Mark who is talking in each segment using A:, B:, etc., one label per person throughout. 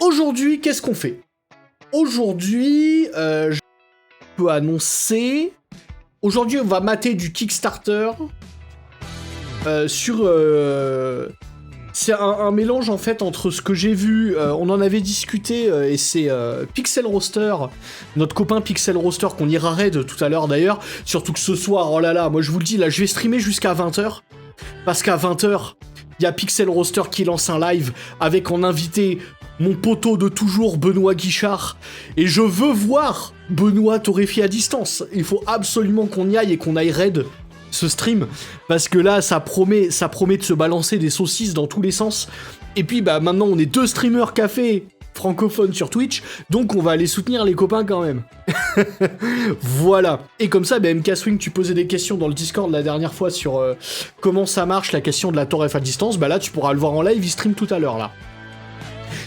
A: aujourd'hui, qu'est-ce qu'on fait? Aujourd'hui, je peux annoncer... Aujourd'hui, on va mater du Kickstarter sur... C'est un mélange, en fait, entre ce que j'ai vu, on en avait discuté, et c'est Pixel Roaster, notre copain Pixel Roaster, qu'on ira raid tout à l'heure, d'ailleurs, surtout que ce soir, oh là là, moi je vous le dis, là, je vais streamer jusqu'à 20h, parce qu'à 20h, il y a Pixel Roaster qui lance un live, avec en invité mon poteau de toujours, Benoît Guichard, et je veux voir Benoît torréfié à distance. Il faut absolument qu'on y aille et qu'on aille raid ce stream, parce que là, ça promet de se balancer des saucisses dans tous les sens. Et puis, bah, maintenant, on est 2 streamers café francophones sur Twitch, donc on va aller soutenir les copains quand même. Voilà. Et comme ça, bah, MK Swing, tu posais des questions dans le Discord la dernière fois sur comment ça marche, la question de la torref à distance. Bah là, tu pourras le voir en live, il stream tout à l'heure, là.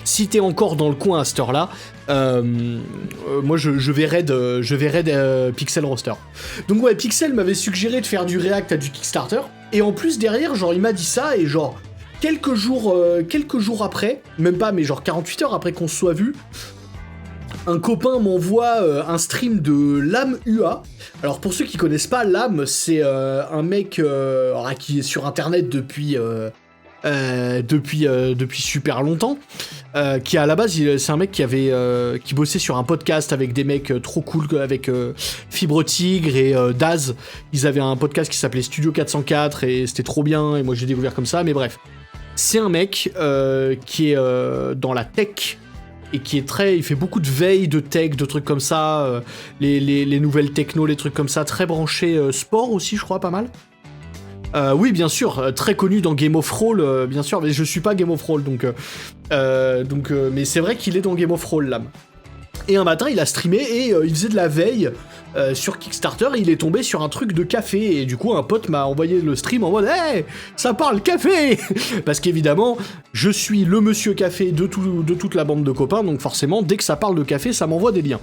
A: Si t'es encore dans le coin à cette heure-là, moi je vais raid Pixel Roaster. Donc ouais, Pixel m'avait suggéré de faire du React à du Kickstarter, et en plus derrière, genre il m'a dit ça, et genre quelques jours après, même pas, mais genre 48 heures après qu'on se soit vu, un copain m'envoie un stream de Lame UA. Alors pour ceux qui connaissent pas, Lame, c'est un mec qui est sur internet depuis super longtemps, qui à la base c'est un mec qui bossait sur un podcast avec des mecs trop cool, avec Fibre Tigre et Daz. Ils avaient un podcast qui s'appelait Studio 404 et c'était trop bien, et moi j'ai découvert comme ça. Mais bref, c'est un mec qui est dans la tech et il fait beaucoup de veille de tech, de trucs comme ça, les nouvelles techno, les trucs comme ça, très branché sport aussi, je crois, pas mal. Oui, bien sûr, très connu dans Game of Thrones, bien sûr, mais je suis pas Game of Thrones, donc mais c'est vrai qu'il est dans Game of Thrones, là. Et un matin, il a streamé et il faisait de la veille sur Kickstarter, et il est tombé sur un truc de café, et du coup, un pote m'a envoyé le stream en mode « Hey, ça parle café !» Parce qu'évidemment, je suis le monsieur café de toute la bande de copains, donc forcément, dès que ça parle de café, ça m'envoie des liens.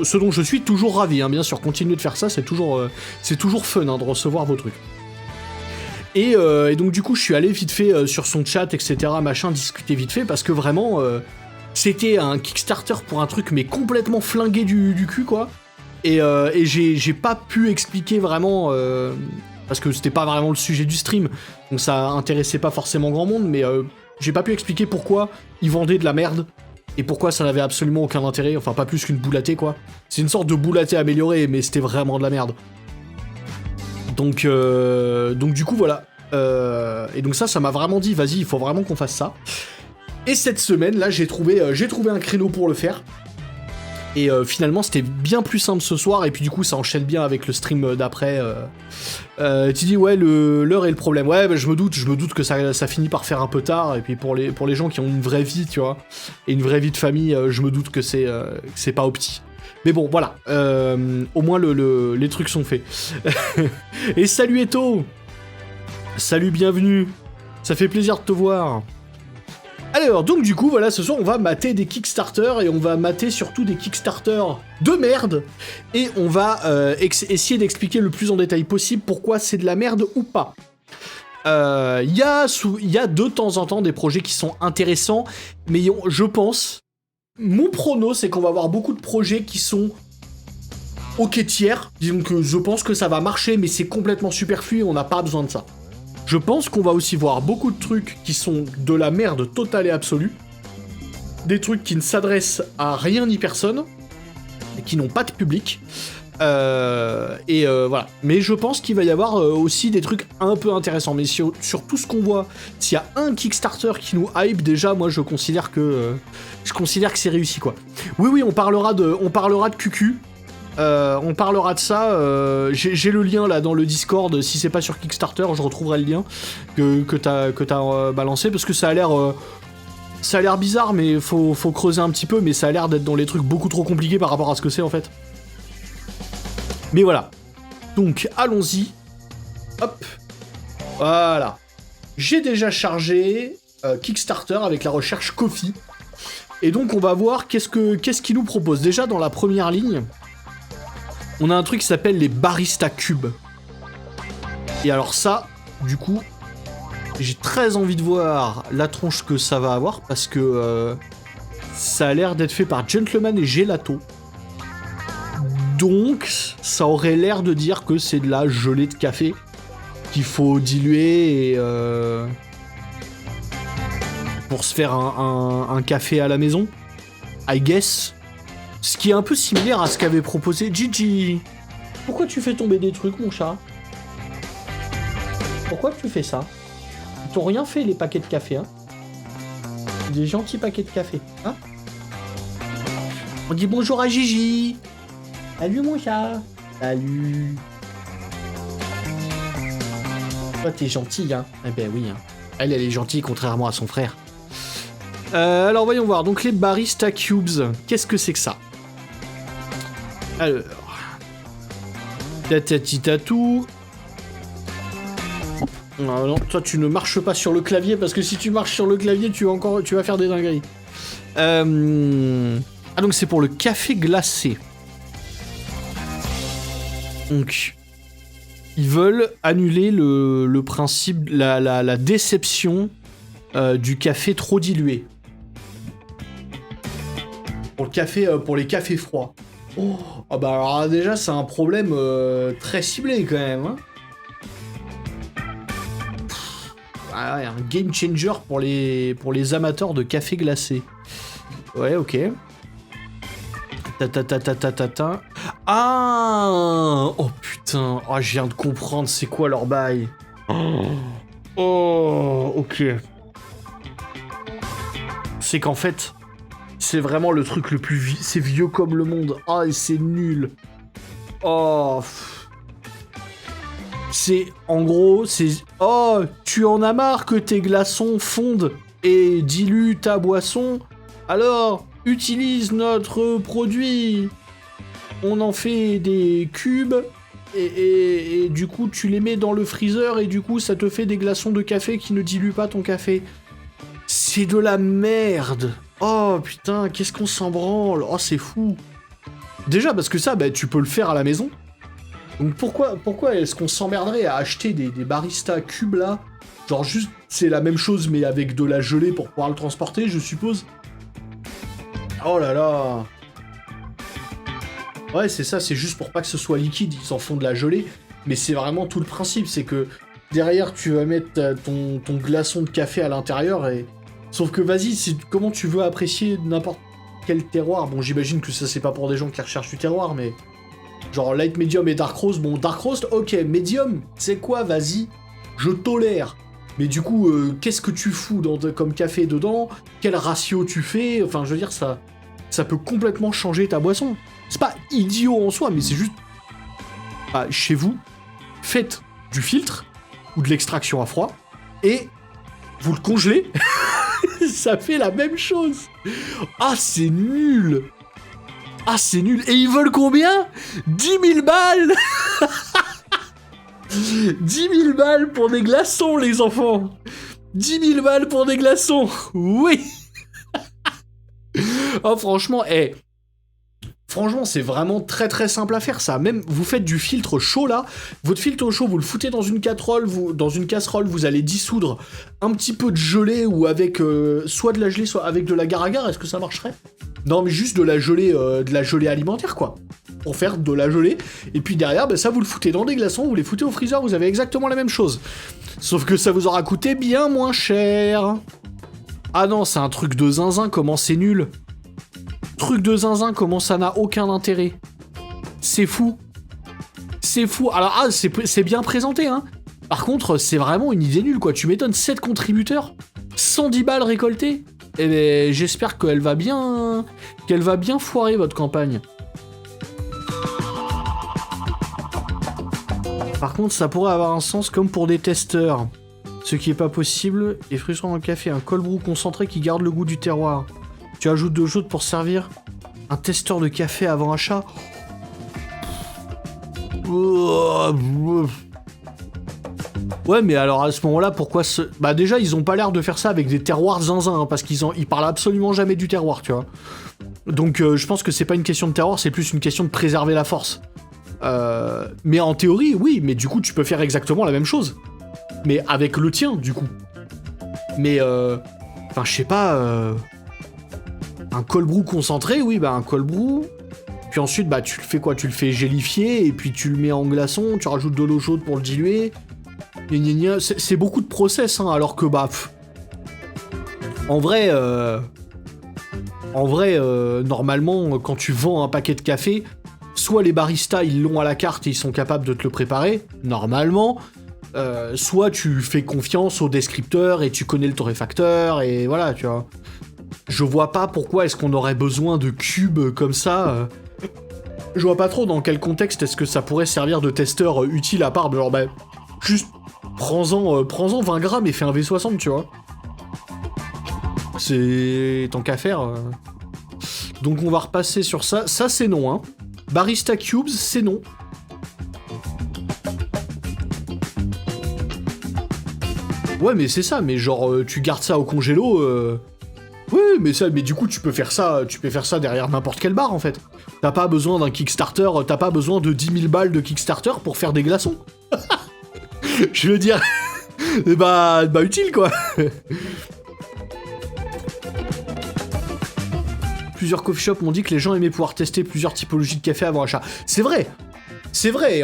A: Ce dont je suis toujours ravi, hein, bien sûr, continuez de faire ça, c'est toujours fun hein, de recevoir vos trucs. Et donc du coup je suis allé vite fait sur son chat, etc., machin, discuter vite fait, parce que vraiment c'était un Kickstarter pour un truc mais complètement flingué du cul, quoi. Et j'ai pas pu expliquer vraiment, parce que c'était pas vraiment le sujet du stream, donc ça intéressait pas forcément grand monde, mais j'ai pas pu expliquer pourquoi ils vendaient de la merde, et pourquoi ça n'avait absolument aucun intérêt, enfin pas plus qu'une boulatée, quoi. C'est une sorte de boulatée améliorée, mais c'était vraiment de la merde. Donc du coup voilà, et donc ça m'a vraiment dit vas-y, il faut vraiment qu'on fasse ça. Et cette semaine là j'ai trouvé un créneau pour le faire, et finalement c'était bien plus simple ce soir, et puis du coup ça enchaîne bien avec le stream d'après. Tu dis ouais, l'heure est le problème, ouais, bah, je me doute que ça finit par faire un peu tard, et puis pour les gens qui ont une vraie vie, tu vois, et une vraie vie de famille, je me doute que c'est pas au petit. Mais bon, voilà, au moins les trucs sont faits. Et salut Eto! Salut, bienvenue! Ça fait plaisir de te voir. Alors, donc du coup, voilà, ce soir, on va mater des Kickstarter, et on va mater surtout des Kickstarter de merde, et on va essayer d'expliquer le plus en détail possible pourquoi c'est de la merde ou pas. Il y a de temps en temps des projets qui sont intéressants, mais je pense... Mon prono, c'est qu'on va avoir beaucoup de projets qui sont ok tiers, disons que je pense que ça va marcher, mais c'est complètement superflu et on n'a pas besoin de ça. Je pense qu'on va aussi voir beaucoup de trucs qui sont de la merde totale et absolue, des trucs qui ne s'adressent à rien ni personne, et qui n'ont pas de public, voilà. Mais je pense qu'il va y avoir aussi des trucs un peu intéressants, mais sur tout ce qu'on voit, s'il y a un Kickstarter qui nous hype, déjà, moi je considère que c'est réussi, quoi. Oui, on parlera de QQ. On parlera de ça, j'ai le lien là dans le Discord, si c'est pas sur Kickstarter, je retrouverai le lien que t'as balancé, parce que ça a l'air bizarre, mais faut creuser un petit peu, mais ça a l'air d'être dans les trucs beaucoup trop compliqués par rapport à ce que c'est en fait. Mais voilà. Donc allons-y. Hop. Voilà. J'ai déjà chargé Kickstarter avec la recherche Ko-fi. Et donc on va voir qu'est-ce qu'il nous propose. Déjà dans la première ligne, on a un truc qui s'appelle les Barista Cubes. Et alors ça, du coup, j'ai très envie de voir la tronche que ça va avoir, parce que Ça a l'air d'être fait par Gentleman et Gelato. Donc, ça aurait l'air de dire que c'est de la gelée de café qu'il faut diluer et pour se faire un café à la maison, I guess. Ce qui est un peu similaire à ce qu'avait proposé Gigi. Pourquoi tu fais tomber des trucs, mon chat? Pourquoi tu fais ça? Ils t'ont rien fait, les paquets de café, hein? Des gentils paquets de café, hein? On dit bonjour à Gigi. Salut, mon chat. Salut. Toi, t'es gentil, hein? Eh ben oui, hein. Elle est gentille, contrairement à son frère. Alors, voyons voir. Donc, les Barista Cubes. Qu'est-ce que c'est que ça? Alors... Tatatitatou. Non, non, toi, tu ne marches pas sur le clavier, parce que si tu marches sur le clavier, tu vas faire des dingueries. Ah, donc, c'est pour le café glacé. Donc... Ils veulent annuler le principe, la déception du café trop dilué. Pour les cafés froids. Oh, ah bah alors déjà c'est un problème très ciblé quand même. Hein. Ah ouais, un game changer pour les amateurs de café glacé. Ouais, ok. Ta. Ah, oh putain, oh, je viens de comprendre c'est quoi leur bail. Oh, ok. C'est qu'en fait, c'est vraiment le truc le plus vieux, c'est vieux comme le monde. Ah, et c'est nul. Oh. C'est, en gros, c'est... Oh, tu en as marre que tes glaçons fondent et diluent ta boisson? Alors, utilise notre produit. On en fait des cubes et du coup tu les mets dans le freezer et du coup ça te fait des glaçons de café qui ne diluent pas ton café. C'est de la merde. Oh putain, qu'est-ce qu'on s'en branle. Oh, c'est fou. Déjà parce que ça, bah, tu peux le faire à la maison. Donc pourquoi est-ce qu'on s'emmerderait à acheter des Barista cubes là? Genre juste, c'est la même chose mais avec de la gelée pour pouvoir le transporter, je suppose. Oh là là. Ouais, c'est ça, c'est juste pour pas que ce soit liquide, ils en font de la gelée. Mais c'est vraiment tout le principe, c'est que derrière, tu vas mettre ton glaçon de café à l'intérieur et... Sauf que vas-y, comment tu veux apprécier n'importe quel terroir? Bon, j'imagine que ça, c'est pas pour des gens qui recherchent du terroir, mais... Genre light, medium et dark roast. Bon, dark roast, ok, medium, c'est quoi, vas-y, je tolère. Mais du coup, qu'est-ce que tu fous comme café dedans? Quel ratio tu fais? Enfin, je veux dire, ça peut complètement changer ta boisson. C'est pas idiot en soi, mais c'est juste... Bah, chez vous, faites du filtre ou de l'extraction à froid et vous le congelez. Ça fait la même chose. Ah, c'est nul. Ah, c'est nul. Et ils veulent combien? 10 000 balles. 10 000 balles pour des glaçons, les enfants. 10 000 balles pour des glaçons. Oui. Oh, franchement, franchement, c'est vraiment très très simple à faire ça. Même, vous faites du filtre chaud là. Votre filtre chaud, vous le foutez dans une casserole. Vous allez dissoudre un petit peu de gelée ou avec soit de la gelée, soit avec de l'agar-agar. Est-ce que ça marcherait? Non, mais juste de la gelée alimentaire, quoi. Pour faire de la gelée. Et puis derrière, bah, ça, vous le foutez dans des glaçons, vous les foutez au freezer, vous avez exactement la même chose. Sauf que ça vous aura coûté bien moins cher. Ah non, c'est un truc de zinzin, comment c'est nul. Truc de zinzin, comment ça n'a aucun intérêt. C'est fou. C'est fou. Alors, c'est bien présenté, hein. Par contre, c'est vraiment une idée nulle, quoi. Tu m'étonnes, 7 contributeurs, 110 balles récoltées. Eh ben, j'espère qu'elle va bien foirer votre campagne. Par contre, ça pourrait avoir un sens comme pour des testeurs. Ce qui est pas possible est frustrant dans le café. Un cold brew concentré qui garde le goût du terroir. Tu ajoutes de l'eau chaude pour servir un testeur de café avant achat. Ouais, mais alors à ce moment-là, pourquoi Bah déjà, ils ont pas l'air de faire ça avec des terroirs zinzin, hein, parce qu'ils parlent absolument jamais du terroir, tu vois. Donc je pense que c'est pas une question de terroir, c'est plus une question de préserver la force. Mais en théorie, oui, mais du coup, tu peux faire exactement la même chose. Mais avec le tien, du coup. Mais, enfin, je sais pas... Un cold brew concentré, oui, bah un cold brew. Puis ensuite, bah tu le fais quoi? Tu le fais gélifier, et puis tu le mets en glaçon, tu rajoutes de l'eau chaude pour le diluer. C'est beaucoup de process, hein, alors que bah... En vrai, normalement, quand tu vends un paquet de café, soit les baristas, ils l'ont à la carte et ils sont capables de te le préparer, normalement, soit tu fais confiance au descripteur et tu connais le torréfacteur, et voilà, tu vois. Je vois pas pourquoi est-ce qu'on aurait besoin de cubes comme ça. Je vois pas trop dans quel contexte est-ce que ça pourrait servir de testeur utile à part de genre, bah, juste prends-en 20 grammes et fais un V60, tu vois. C'est... tant qu'à faire. Donc on va repasser sur ça. Ça, c'est non, hein. Barista Cubes, c'est non. Ouais, mais c'est ça, mais genre, tu gardes ça au congélo... Oui, mais du coup, tu peux faire ça derrière n'importe quel bar, en fait. T'as pas besoin d'un Kickstarter, t'as pas besoin de 10 000 balles de Kickstarter pour faire des glaçons. Je veux dire... bah, utile, quoi. Plusieurs coffee shops m'ont dit que les gens aimaient pouvoir tester plusieurs typologies de café avant achat. C'est vrai.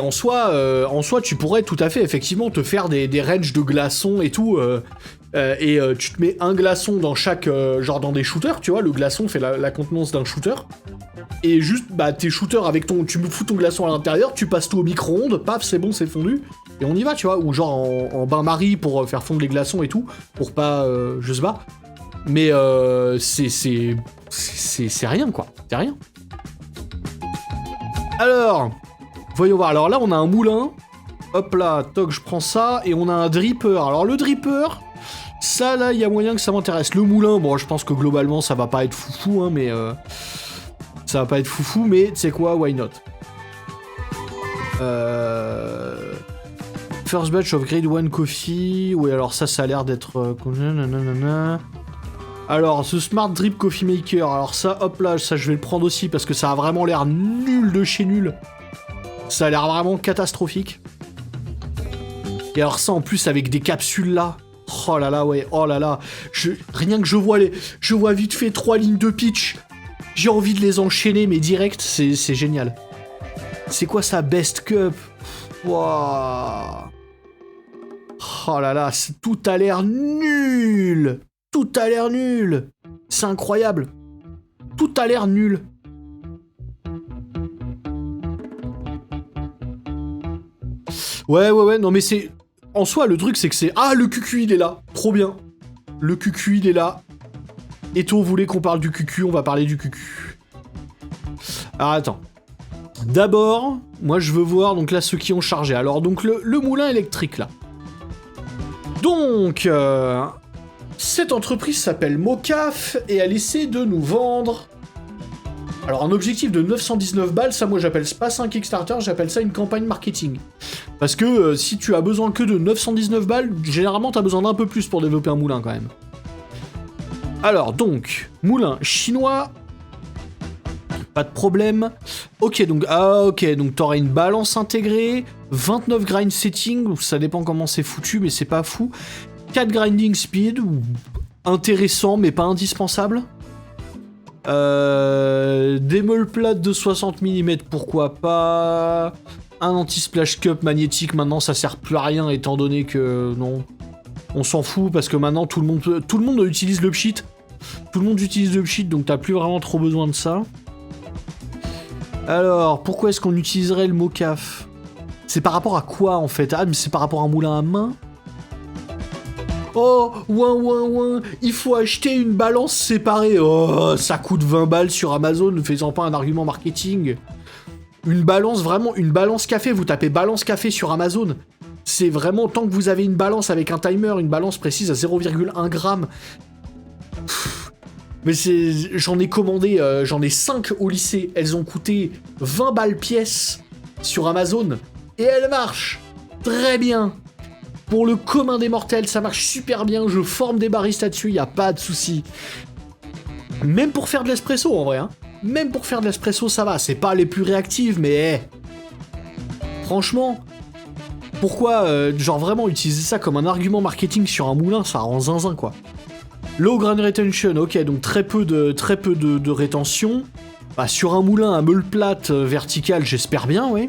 A: En soi, tu pourrais tout à fait, effectivement, te faire des ranges de glaçons et tout, et tu te mets un glaçon dans chaque, genre dans des shooters, tu vois, le glaçon fait la contenance d'un shooter, et juste, bah, tes shooters avec tu me fous ton glaçon à l'intérieur, tu passes tout au micro-ondes, paf, c'est bon, c'est fondu, et on y va, tu vois, ou genre en bain-marie pour faire fondre les glaçons et tout, pour pas, je sais pas, mais c'est rien, quoi, c'est rien. Alors... Voyons voir, alors là on a un moulin, hop là, toc, je prends ça, et on a un dripper. Alors le dripper, ça là, il y a moyen que ça m'intéresse. Le moulin, bon, je pense que globalement ça va pas être foufou, hein, mais... ça va pas être foufou, mais tu sais quoi, why not. First batch of grade 1 coffee, oui alors ça a l'air d'être... Alors, ce Smart Drip Coffee Maker, alors ça, hop là, ça je vais le prendre aussi, parce que ça a vraiment l'air nul de chez nul. Ça a l'air vraiment catastrophique. Et alors ça en plus avec des capsules là. Oh là là, ouais, oh là là. Rien que je vois vite fait 3 lignes de pitch. J'ai envie de les enchaîner, mais direct, c'est génial. C'est quoi ça, Best Cup? Wow. Oh là là, tout a l'air nul. Tout a l'air nul. C'est incroyable. Tout a l'air nul. Ouais, non mais c'est... En soi, le truc, c'est que c'est... Ah, le QQ, il est là. Trop bien. Le QQ, il est là. Et toi, vous voulez qu'on parle du QQ? On va parler du QQ. Alors, attends. D'abord, moi, je veux voir, donc là, ceux qui ont chargé. Alors, donc, le moulin électrique, là. Donc, cette entreprise s'appelle Mocaf, et elle essaie de nous vendre... Alors, un objectif de 919 balles, ça, moi, j'appelle pas ça un Kickstarter, j'appelle ça une campagne marketing. Parce que si tu as besoin que de 919 balles, généralement, t'as besoin d'un peu plus pour développer un moulin, quand même. Alors, donc, moulin chinois, pas de problème. Ok, donc t'auras une balance intégrée, 29 grind setting, ça dépend comment c'est foutu, mais c'est pas fou. 4 grinding speed, intéressant, mais pas indispensable. Des meules plates de 60 mm, pourquoi pas. Un anti-splash cup magnétique, maintenant ça sert plus à rien étant donné que non, on s'en fout parce que maintenant tout le monde utilise le pchit. Tout le monde utilise le pchit, donc t'as plus vraiment trop besoin de ça. Alors, pourquoi est-ce qu'on utiliserait le Mocaf? C'est par rapport à quoi en fait? Ah, mais c'est par rapport à un moulin à main? Oh, ouin, il faut acheter une balance séparée. Oh, ça coûte 20 balles sur Amazon, ne faisant pas un argument marketing. Une balance, vraiment, une balance café, vous tapez balance café sur Amazon. C'est vraiment, tant que vous avez une balance avec un timer, une balance précise à 0,1 g. Mais j'en ai commandé, j'en ai 5 au lycée. Elles ont coûté 20 balles pièce sur Amazon. Et elles marchent très bien. Pour le commun des mortels, ça marche super bien. Je forme des baristas dessus, y a pas de souci. Même pour faire de l'espresso, en vrai, hein. Même pour faire de l'espresso, ça va. C'est pas les plus réactives, mais franchement, pourquoi, genre vraiment utiliser ça comme un argument marketing sur un moulin, ça rend zinzin, quoi. Low ground retention, ok, donc très peu de rétention. Bah, sur un moulin à meule plate verticale, j'espère bien, oui.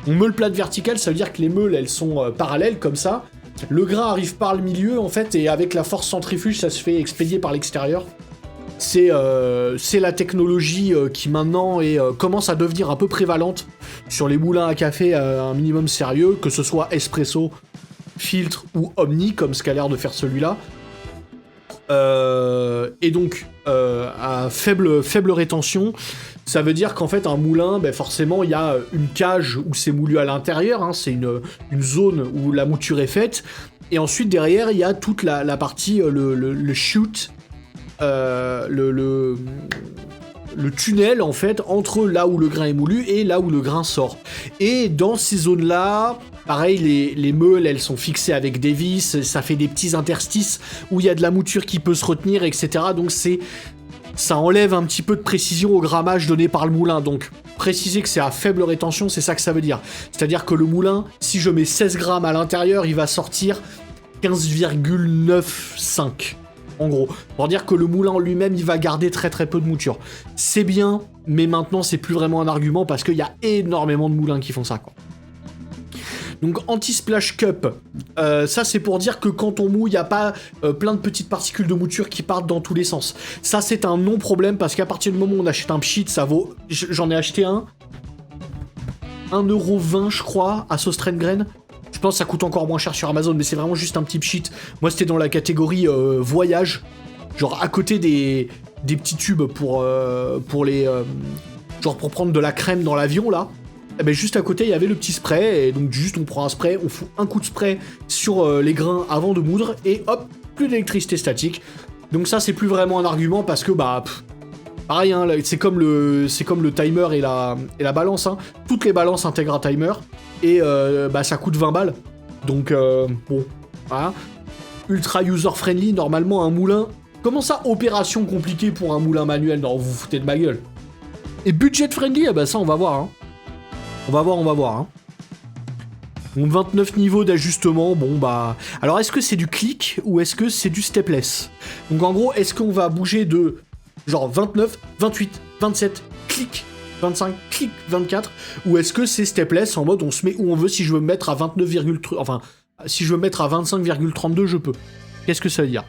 A: Donc meule plate verticale, ça veut dire que les meules, elles sont parallèles, comme ça. Le grain arrive par le milieu, en fait, et avec la force centrifuge, ça se fait expédier par l'extérieur. C'est la technologie qui maintenant commence à devenir un peu prévalente sur les moulins à café à un minimum sérieux, que ce soit espresso, filtre ou omni, comme ce qu'a l'air de faire celui-là. Et donc, à faible rétention, ça veut dire qu'en fait, un moulin, ben forcément, il y a une cage où c'est moulu à l'intérieur, hein, c'est une zone où la mouture est faite, et ensuite, derrière, il y a toute la partie, le chute, le tunnel, en fait, entre là où le grain est moulu et là où le grain sort. Et dans ces zones-là, pareil, les meules, elles sont fixées avec des vis, ça fait des petits interstices où il y a de la mouture qui peut se retenir, etc. Donc ça enlève un petit peu de précision au grammage donné par le moulin. Donc préciser que c'est à faible rétention, c'est ça que ça veut dire. C'est-à-dire que le moulin, si je mets 16 grammes à l'intérieur, il va sortir 15,95. En gros, pour dire que le moulin en lui-même, il va garder très très peu de mouture. C'est bien, mais maintenant, c'est plus vraiment un argument parce qu'il y a énormément de moulins qui font ça, quoi. Donc anti-splash cup, ça c'est pour dire que quand on mouille, il n'y a pas plein de petites particules de mouture qui partent dans tous les sens. Ça c'est un non-problème parce qu'à partir du moment où on achète un pchit, ça vaut... J'en ai acheté un, 1,20€ je crois, à Sostrengren. Je pense que ça coûte encore moins cher sur Amazon, mais c'est vraiment juste un petit pchit. Moi c'était dans la catégorie voyage, genre à côté des petits tubes pour les... genre pour prendre de la crème dans l'avion là. Eh ben juste à côté il y avait le petit spray, et donc juste on prend un spray, on fout un coup de spray sur les grains avant de moudre, et hop, plus d'électricité statique. Donc ça c'est plus vraiment un argument parce que bah... pareil, hein, c'est comme le timer et la balance, hein. Toutes les balances intègrent un timer, et bah ça coûte 20 balles. Donc bon, voilà. Ultra user-friendly, normalement un moulin... Comment ça, opération compliquée pour un moulin manuel? Non, vous vous foutez de ma gueule. Et budget-friendly, eh ben ça on va voir, hein. On va voir, hein. Donc 29 niveaux d'ajustement, bon bah... Alors est-ce que c'est du clic ou est-ce que c'est du stepless? Donc en gros, est-ce qu'on va bouger de genre 29, 28, 27, clic, 25, clic, 24, ou est-ce que c'est stepless en mode on se met où on veut? Si je veux me mettre à 29, enfin, si je veux me mettre à 25,32, je peux. Qu'est-ce que ça veut dire?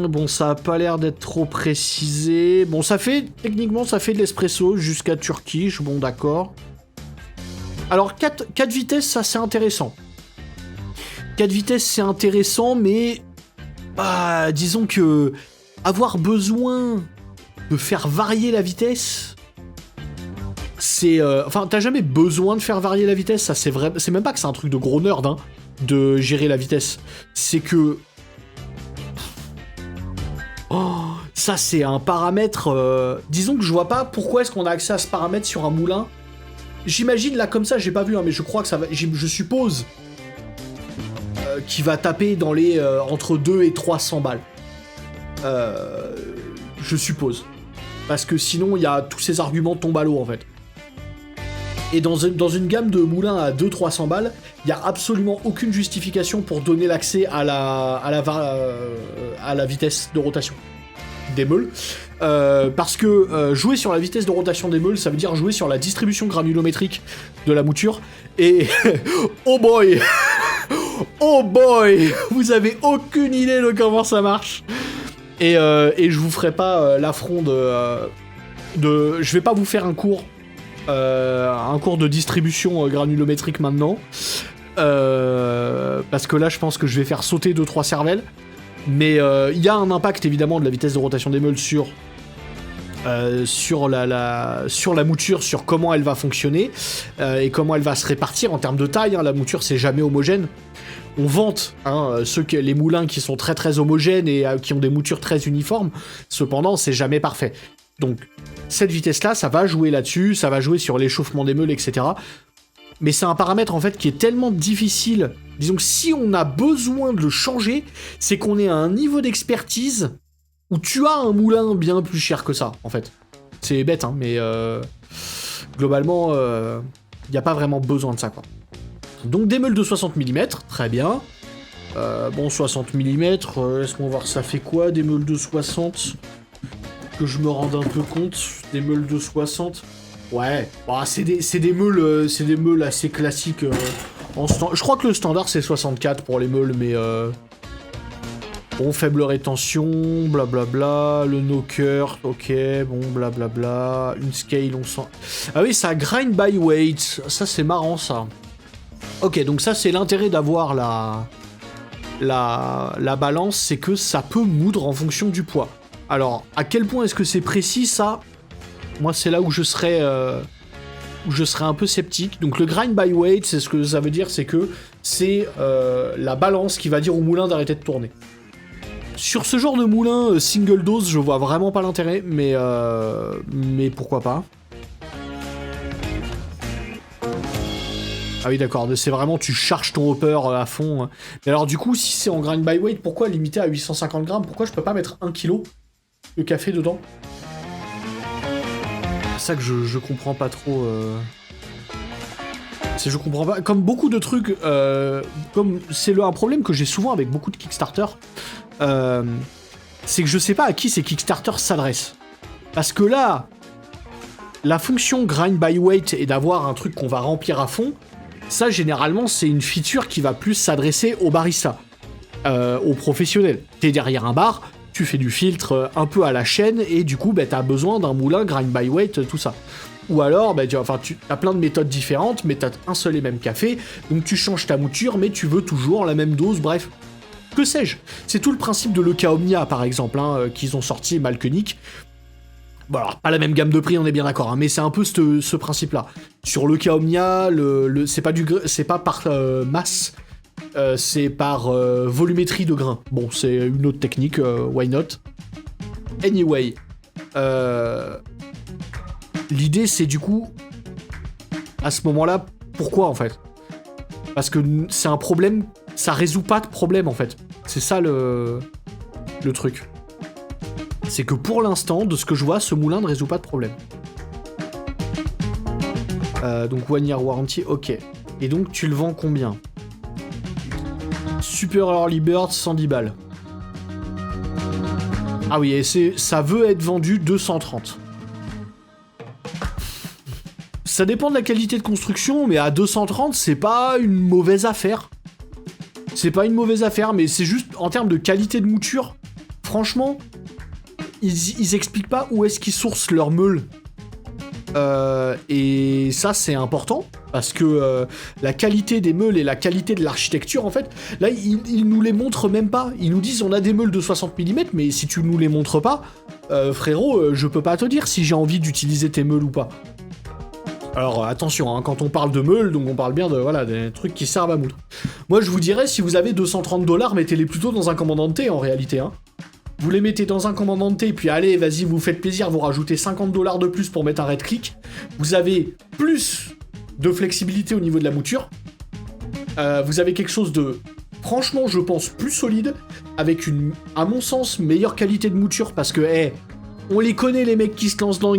A: Bon, ça a pas l'air d'être trop précisé. Bon, techniquement, ça fait de l'espresso jusqu'à Turkish, bon, d'accord. Alors, 4 vitesses, ça, c'est intéressant. 4 vitesses, c'est intéressant, mais... bah, disons que... avoir besoin de faire varier la vitesse... c'est... enfin, t'as jamais besoin de faire varier la vitesse, ça, c'est vrai... C'est même pas que c'est un truc de gros nerd, hein, de gérer la vitesse. C'est que... oh, ça c'est un paramètre... disons que je vois pas pourquoi est-ce qu'on a accès à ce paramètre sur un moulin. J'imagine là comme ça, j'ai pas vu, hein, mais je crois que ça va... je suppose qu'il va taper dans les... entre 2 et 300 balles. Je suppose. Parce que sinon, il y a tous ces arguments tombent à l'eau en fait. Et dans une gamme de moulins à 200-300 balles, il n'y a absolument aucune justification pour donner l'accès à la vitesse de rotation des meules. Parce que jouer sur la vitesse de rotation des meules, ça veut dire jouer sur la distribution granulométrique de la mouture. Et oh boy oh boy, vous avez aucune idée de comment ça marche. Et je vous ferai pas l'affront de... je vais pas vous faire un cours de distribution granulométrique maintenant, parce que là je pense que je vais faire sauter 2-3 cervelles, mais il y a un impact évidemment de la vitesse de rotation des meules sur la mouture, sur comment elle va fonctionner, et comment elle va se répartir en termes de taille, hein. La mouture c'est jamais homogène. On vante les moulins qui sont très très homogènes et qui ont des moutures très uniformes, cependant c'est jamais parfait. Donc cette vitesse-là, ça va jouer là-dessus, ça va jouer sur l'échauffement des meules, etc. Mais c'est un paramètre en fait qui est tellement difficile. Disons que si on a besoin de le changer, c'est qu'on est à un niveau d'expertise où tu as un moulin bien plus cher que ça, en fait. C'est bête, hein, mais globalement, il n'y a pas vraiment besoin de ça, quoi. Donc des meules de 60 mm, très bien. Bon, 60 mm, laisse-moi voir, ça fait quoi des meules de 60? Que je me rende un peu compte, des meules de 60. Ouais, bah, c'est des meules assez classiques. Je crois que le standard c'est 64 pour les meules, mais bon, faible rétention, blablabla, le knocker, ok, bon, blablabla, une scale, on sent... Ah oui, ça grind by weight, ça c'est marrant ça. Ok, donc ça c'est l'intérêt d'avoir la balance, c'est que ça peut moudre en fonction du poids. Alors, à quel point est-ce que c'est précis ça? Moi c'est là où je serais un peu sceptique. Donc le grind by weight, c'est ce que ça veut dire, c'est que c'est la balance qui va dire au moulin d'arrêter de tourner. Sur ce genre de moulin single dose, je vois vraiment pas l'intérêt, mais pourquoi pas. Ah oui d'accord, c'est vraiment tu charges ton hopper à fond. Mais alors du coup, si c'est en grind by weight, pourquoi limiter à 850 grammes? Pourquoi je peux pas mettre 1 kg de café dedans? C'est ça que je comprends pas trop. Je comprends pas. Comme beaucoup de trucs, comme c'est un problème que j'ai souvent avec beaucoup de Kickstarter, c'est que je sais pas à qui ces Kickstarter s'adressent. Parce que là, la fonction grind by weight et d'avoir un truc qu'on va remplir à fond, ça généralement c'est une feature qui va plus s'adresser aux baristas, aux professionnels. T'es derrière un bar, tu fais du filtre un peu à la chaîne et du coup t'as besoin d'un moulin grind by weight, tout ça. Ou alors, tu as plein de méthodes différentes, mais t'as un seul et même café, donc tu changes ta mouture, mais tu veux toujours la même dose, bref. Que sais-je? C'est tout le principe de l'Oka Omnia, par exemple, qu'ils ont sorti, Malkenic. Bon alors, pas la même gamme de prix, on est bien d'accord, mais c'est un peu ce principe-là. Sur l'Oka Omnia, c'est pas par masse, c'est par volumétrie de grains. Bon, c'est une autre technique, why not? Anyway, l'idée, c'est du coup, à ce moment-là, pourquoi en fait? Parce que c'est un problème, ça résout pas de problème en fait. C'est ça le truc. C'est que pour l'instant, de ce que je vois, ce moulin ne résout pas de problème. Donc one year warranty, ok. Et donc tu le vends combien? Super Early Bird, 110 balles. Ah oui, et ça veut être vendu 230. Ça dépend de la qualité de construction, mais à 230, c'est pas une mauvaise affaire. C'est pas une mauvaise affaire, mais c'est juste en termes de qualité de mouture. Franchement, ils expliquent pas où est-ce qu'ils sourcent leurs meules. Et ça, c'est important, parce que la qualité des meules et la qualité de l'architecture, en fait, là, ils nous les montrent même pas. Ils nous disent, on a des meules de 60 mm, mais si tu nous les montres pas, frérot, je peux pas te dire si j'ai envie d'utiliser tes meules ou pas. Alors attention, quand on parle de meules, donc on parle bien de des trucs qui servent à moudre. Moi je vous dirais, si vous avez 230$, mettez-les plutôt dans un commandant de thé en réalité. Vous les mettez dans un commandant de thé, puis allez, vas-y, vous faites plaisir, vous rajoutez 50$ de plus pour mettre un red click. Vous avez plus de flexibilité au niveau de la mouture. Vous avez quelque chose de, franchement, je pense, plus solide, avec une, à mon sens, meilleure qualité de mouture, parce que, on les connaît, les mecs qui se lancent dans le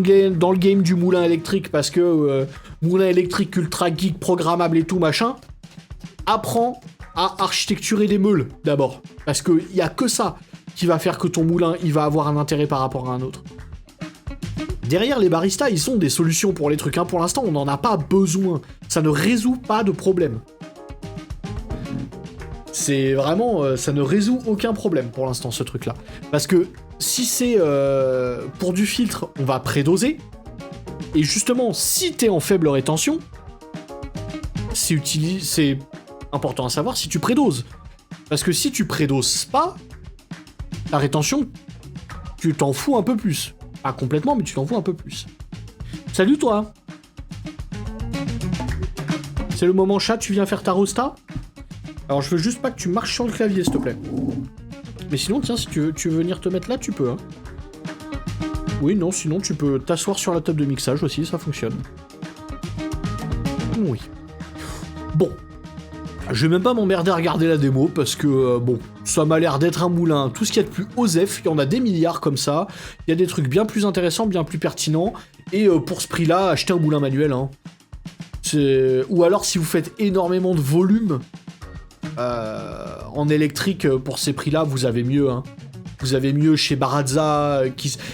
A: game du moulin électrique, parce que moulin électrique ultra geek, programmable et tout, machin. Apprends à architecturer des meules, d'abord. Parce qu'il n'y a que ça qui va faire que ton moulin, il va avoir un intérêt par rapport à un autre. Derrière, les baristas, ils ont des solutions pour les trucs. Pour l'instant, on n'en a pas besoin. Ça ne résout pas de problème. C'est vraiment... ça ne résout aucun problème, pour l'instant, ce truc-là. Parce que si c'est pour du filtre, on va prédoser. Et justement, si t'es en faible rétention, c'est important à savoir si tu prédoses. Parce que si tu prédoses pas, la rétention, tu t'en fous un peu plus. Pas complètement, mais tu t'en fous un peu plus. Salut toi. C'est le moment chat, tu viens faire ta rosta? Alors je veux juste pas que tu marches sur le clavier, s'il te plaît. Mais sinon, tiens, si tu veux venir te mettre là, tu peux. Oui, non, sinon tu peux t'asseoir sur la table de mixage aussi, ça fonctionne. Oui. Bon. Je vais même pas m'emmerder à regarder la démo, parce que, bon, ça m'a l'air d'être un moulin. Tout ce qu'il y a de plus osef, il y en a des milliards comme ça. Il y a des trucs bien plus intéressants, bien plus pertinents. Et pour ce prix-là, acheter un moulin manuel, Ou alors si vous faites énormément de volume en électrique pour ces prix-là, vous avez mieux. Hein. Vous avez mieux chez Barazza.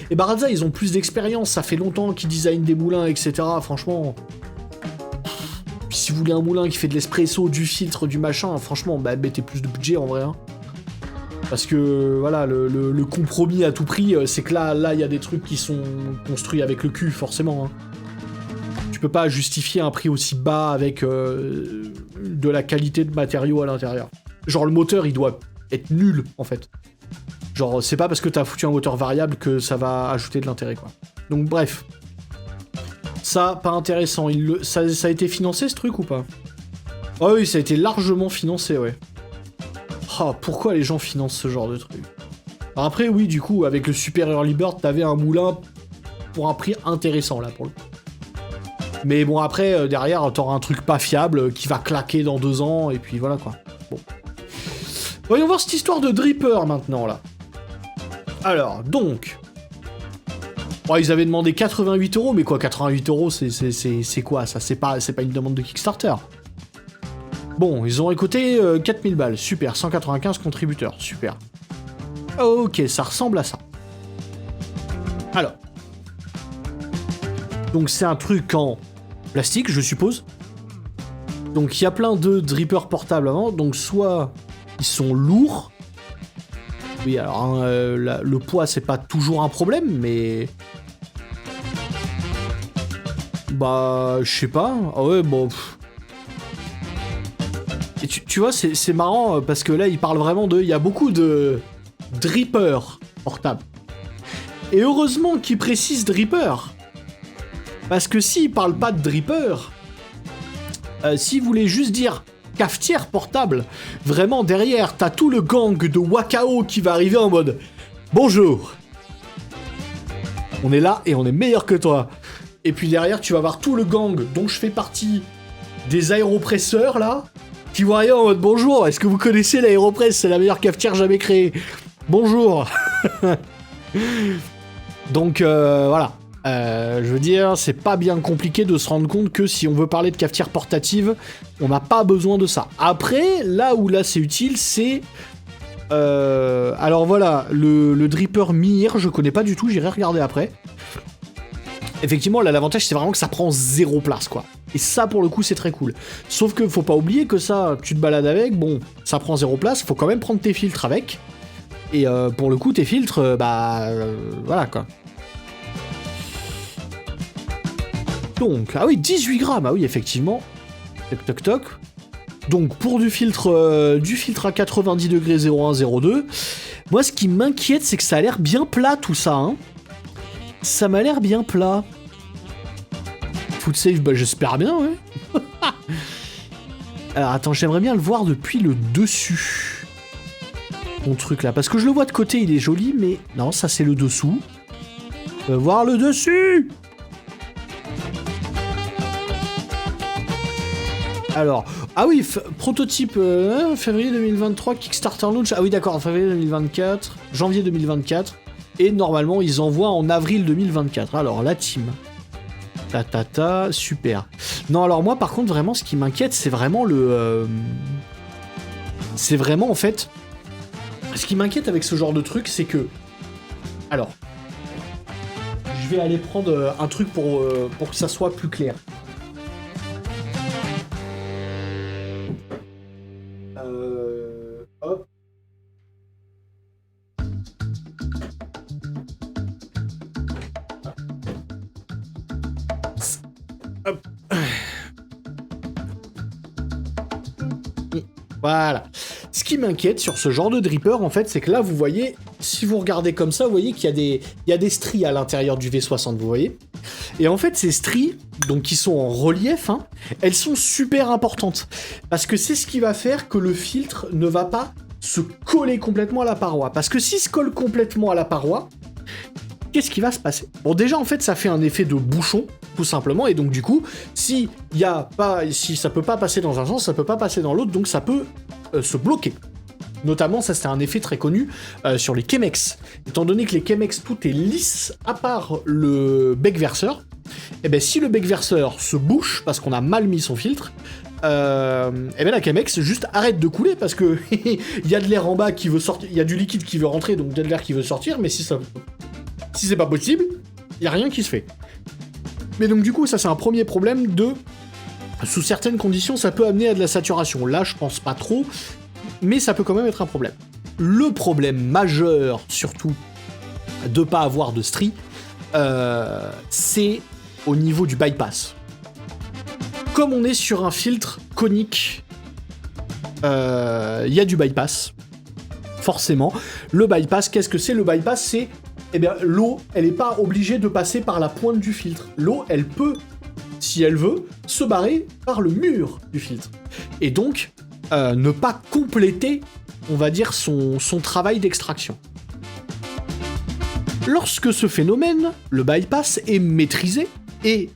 A: Et Barazza, ils ont plus d'expérience. Ça fait longtemps qu'ils designent des moulins, etc. Franchement. Si vous voulez un moulin qui fait de l'espresso, du filtre, du machin, franchement, bah, mettez plus de budget en vrai. Hein. Parce que voilà, le compromis à tout prix, c'est que là, il y a des trucs qui sont construits avec le cul, forcément. Hein. Tu peux pas justifier un prix aussi bas avec de la qualité de matériaux à l'intérieur. Genre le moteur, il doit être nul en fait. Genre c'est pas parce que t'as foutu un moteur variable que ça va ajouter de l'intérêt quoi. Donc bref. Ça, pas intéressant. Ça a été financé ce truc ou pas? Ah oui, ça a été largement financé, ouais. Ah, pourquoi les gens financent ce genre de truc? Alors après, oui, du coup, avec le Super Early Bird, t'avais un moulin pour un prix intéressant, là, pour le coup. Mais bon, après, derrière, t'auras un truc pas fiable qui va claquer dans 2 ans, et puis voilà, quoi. Bon. Voyons voir cette histoire de dripper, maintenant, là. Alors, donc... Bon, ils avaient demandé 88 €, mais quoi, 88 €, c'est quoi, ça? C'est pas une demande de Kickstarter. Bon, ils ont récolté 4000 balles, super, 195 contributeurs, super. Ok, ça ressemble à ça. Alors. Donc c'est un truc en plastique, je suppose. Donc il y a plein de drippers portables avant, donc soit ils sont lourds. Oui, alors hein, le poids c'est pas toujours un problème, mais... Bah, je sais pas. Ah ouais, bon... Et tu vois, c'est marrant parce que là, il parle vraiment de... Il y a beaucoup de drippers portables. Et heureusement qu'il précise dripper. Parce que s'il parle pas de dripper, s'il voulait juste dire cafetière portable, vraiment derrière, t'as tout le gang de Wakao qui va arriver en mode bonjour. On est là et on est meilleur que toi. Et puis derrière, tu vas voir tout le gang dont je fais partie des aéropresseurs là. Qui vont arriver en mode bonjour, est-ce que vous connaissez l'aéropresse? C'est la meilleure cafetière jamais créée. Bonjour. Donc voilà. Je veux dire, c'est pas bien compliqué de se rendre compte que si on veut parler de cafetière portative, on n'a pas besoin de ça. Après, là c'est utile, c'est... alors voilà, le dripper Mir, je connais pas du tout, j'irai regarder après. Effectivement, là, l'avantage, c'est vraiment que ça prend 0 place, quoi. Et ça, pour le coup, c'est très cool. Sauf que faut pas oublier que ça, tu te balades avec, bon, ça prend 0 place, faut quand même prendre tes filtres avec. Et pour le coup, tes filtres, voilà, quoi. Donc, ah oui, 18 grammes, ah oui, effectivement. Toc, toc, toc. Donc, pour du filtre à 90 degrés 01, 02, moi, ce qui m'inquiète, c'est que ça a l'air bien plat, tout ça, hein. Ça m'a l'air bien plat. Food safe, bah j'espère bien, ouais. Alors attends, j'aimerais bien le voir depuis le dessus. Mon truc là, parce que je le vois de côté, il est joli, mais non, ça c'est le dessous. Voir le dessus. Alors, ah oui, prototype février 2023, Kickstarter launch. Ah oui, d'accord, février 2024, janvier 2024. Et normalement, ils envoient en avril 2024. Alors, la team. Super. Non, alors moi, par contre, vraiment, ce qui m'inquiète, c'est vraiment le... C'est vraiment, en fait... Ce qui m'inquiète avec ce genre de truc, c'est que... Alors... Je vais aller prendre un truc pour que ça soit plus clair. Hop. Hop. Voilà. Ce qui m'inquiète sur ce genre de dripper, en fait, c'est que là, vous voyez, si vous regardez comme ça, vous voyez qu'il y a des stries à l'intérieur du V60, vous voyez. Et en fait, ces stries, donc qui sont en relief, hein, elles sont super importantes. Parce que c'est ce qui va faire que le filtre ne va pas se coller complètement à la paroi. Parce que s'il se colle complètement à la paroi, qu'est-ce qui va se passer? Bon, déjà, en fait, ça fait un effet de bouchon, tout simplement, et donc, du coup, si ça peut pas passer dans un sens, ça peut pas passer dans l'autre, donc ça peut se bloquer. Notamment, ça, c'était un effet très connu sur les Chemex. Étant donné que les Chemex, tout est lisse, à part le bec verseur, Et ben si le bec verseur se bouche parce qu'on a mal mis son filtre, et ben la Chemex juste arrête de couler parce que il y a de l'air en bas qui veut sortir, il y a du liquide qui veut rentrer, donc il y a de l'air qui veut sortir, mais si c'est pas possible, il y a rien qui se fait. Mais donc du coup, ça c'est un premier problème sous certaines conditions, ça peut amener à de la saturation. Là, je pense pas trop, mais ça peut quand même être un problème. Le problème majeur, surtout, de pas avoir de strie, c'est au niveau du bypass. Comme on est sur un filtre conique, il y a du bypass, forcément. Le bypass, qu'est-ce que c'est? Le bypass, c'est, eh bien, l'eau, elle n'est pas obligée de passer par la pointe du filtre. L'eau, elle peut, si elle veut, se barrer par le mur du filtre. Et donc, ne pas compléter, on va dire, son travail d'extraction. Lorsque ce phénomène, le bypass, est maîtrisé et,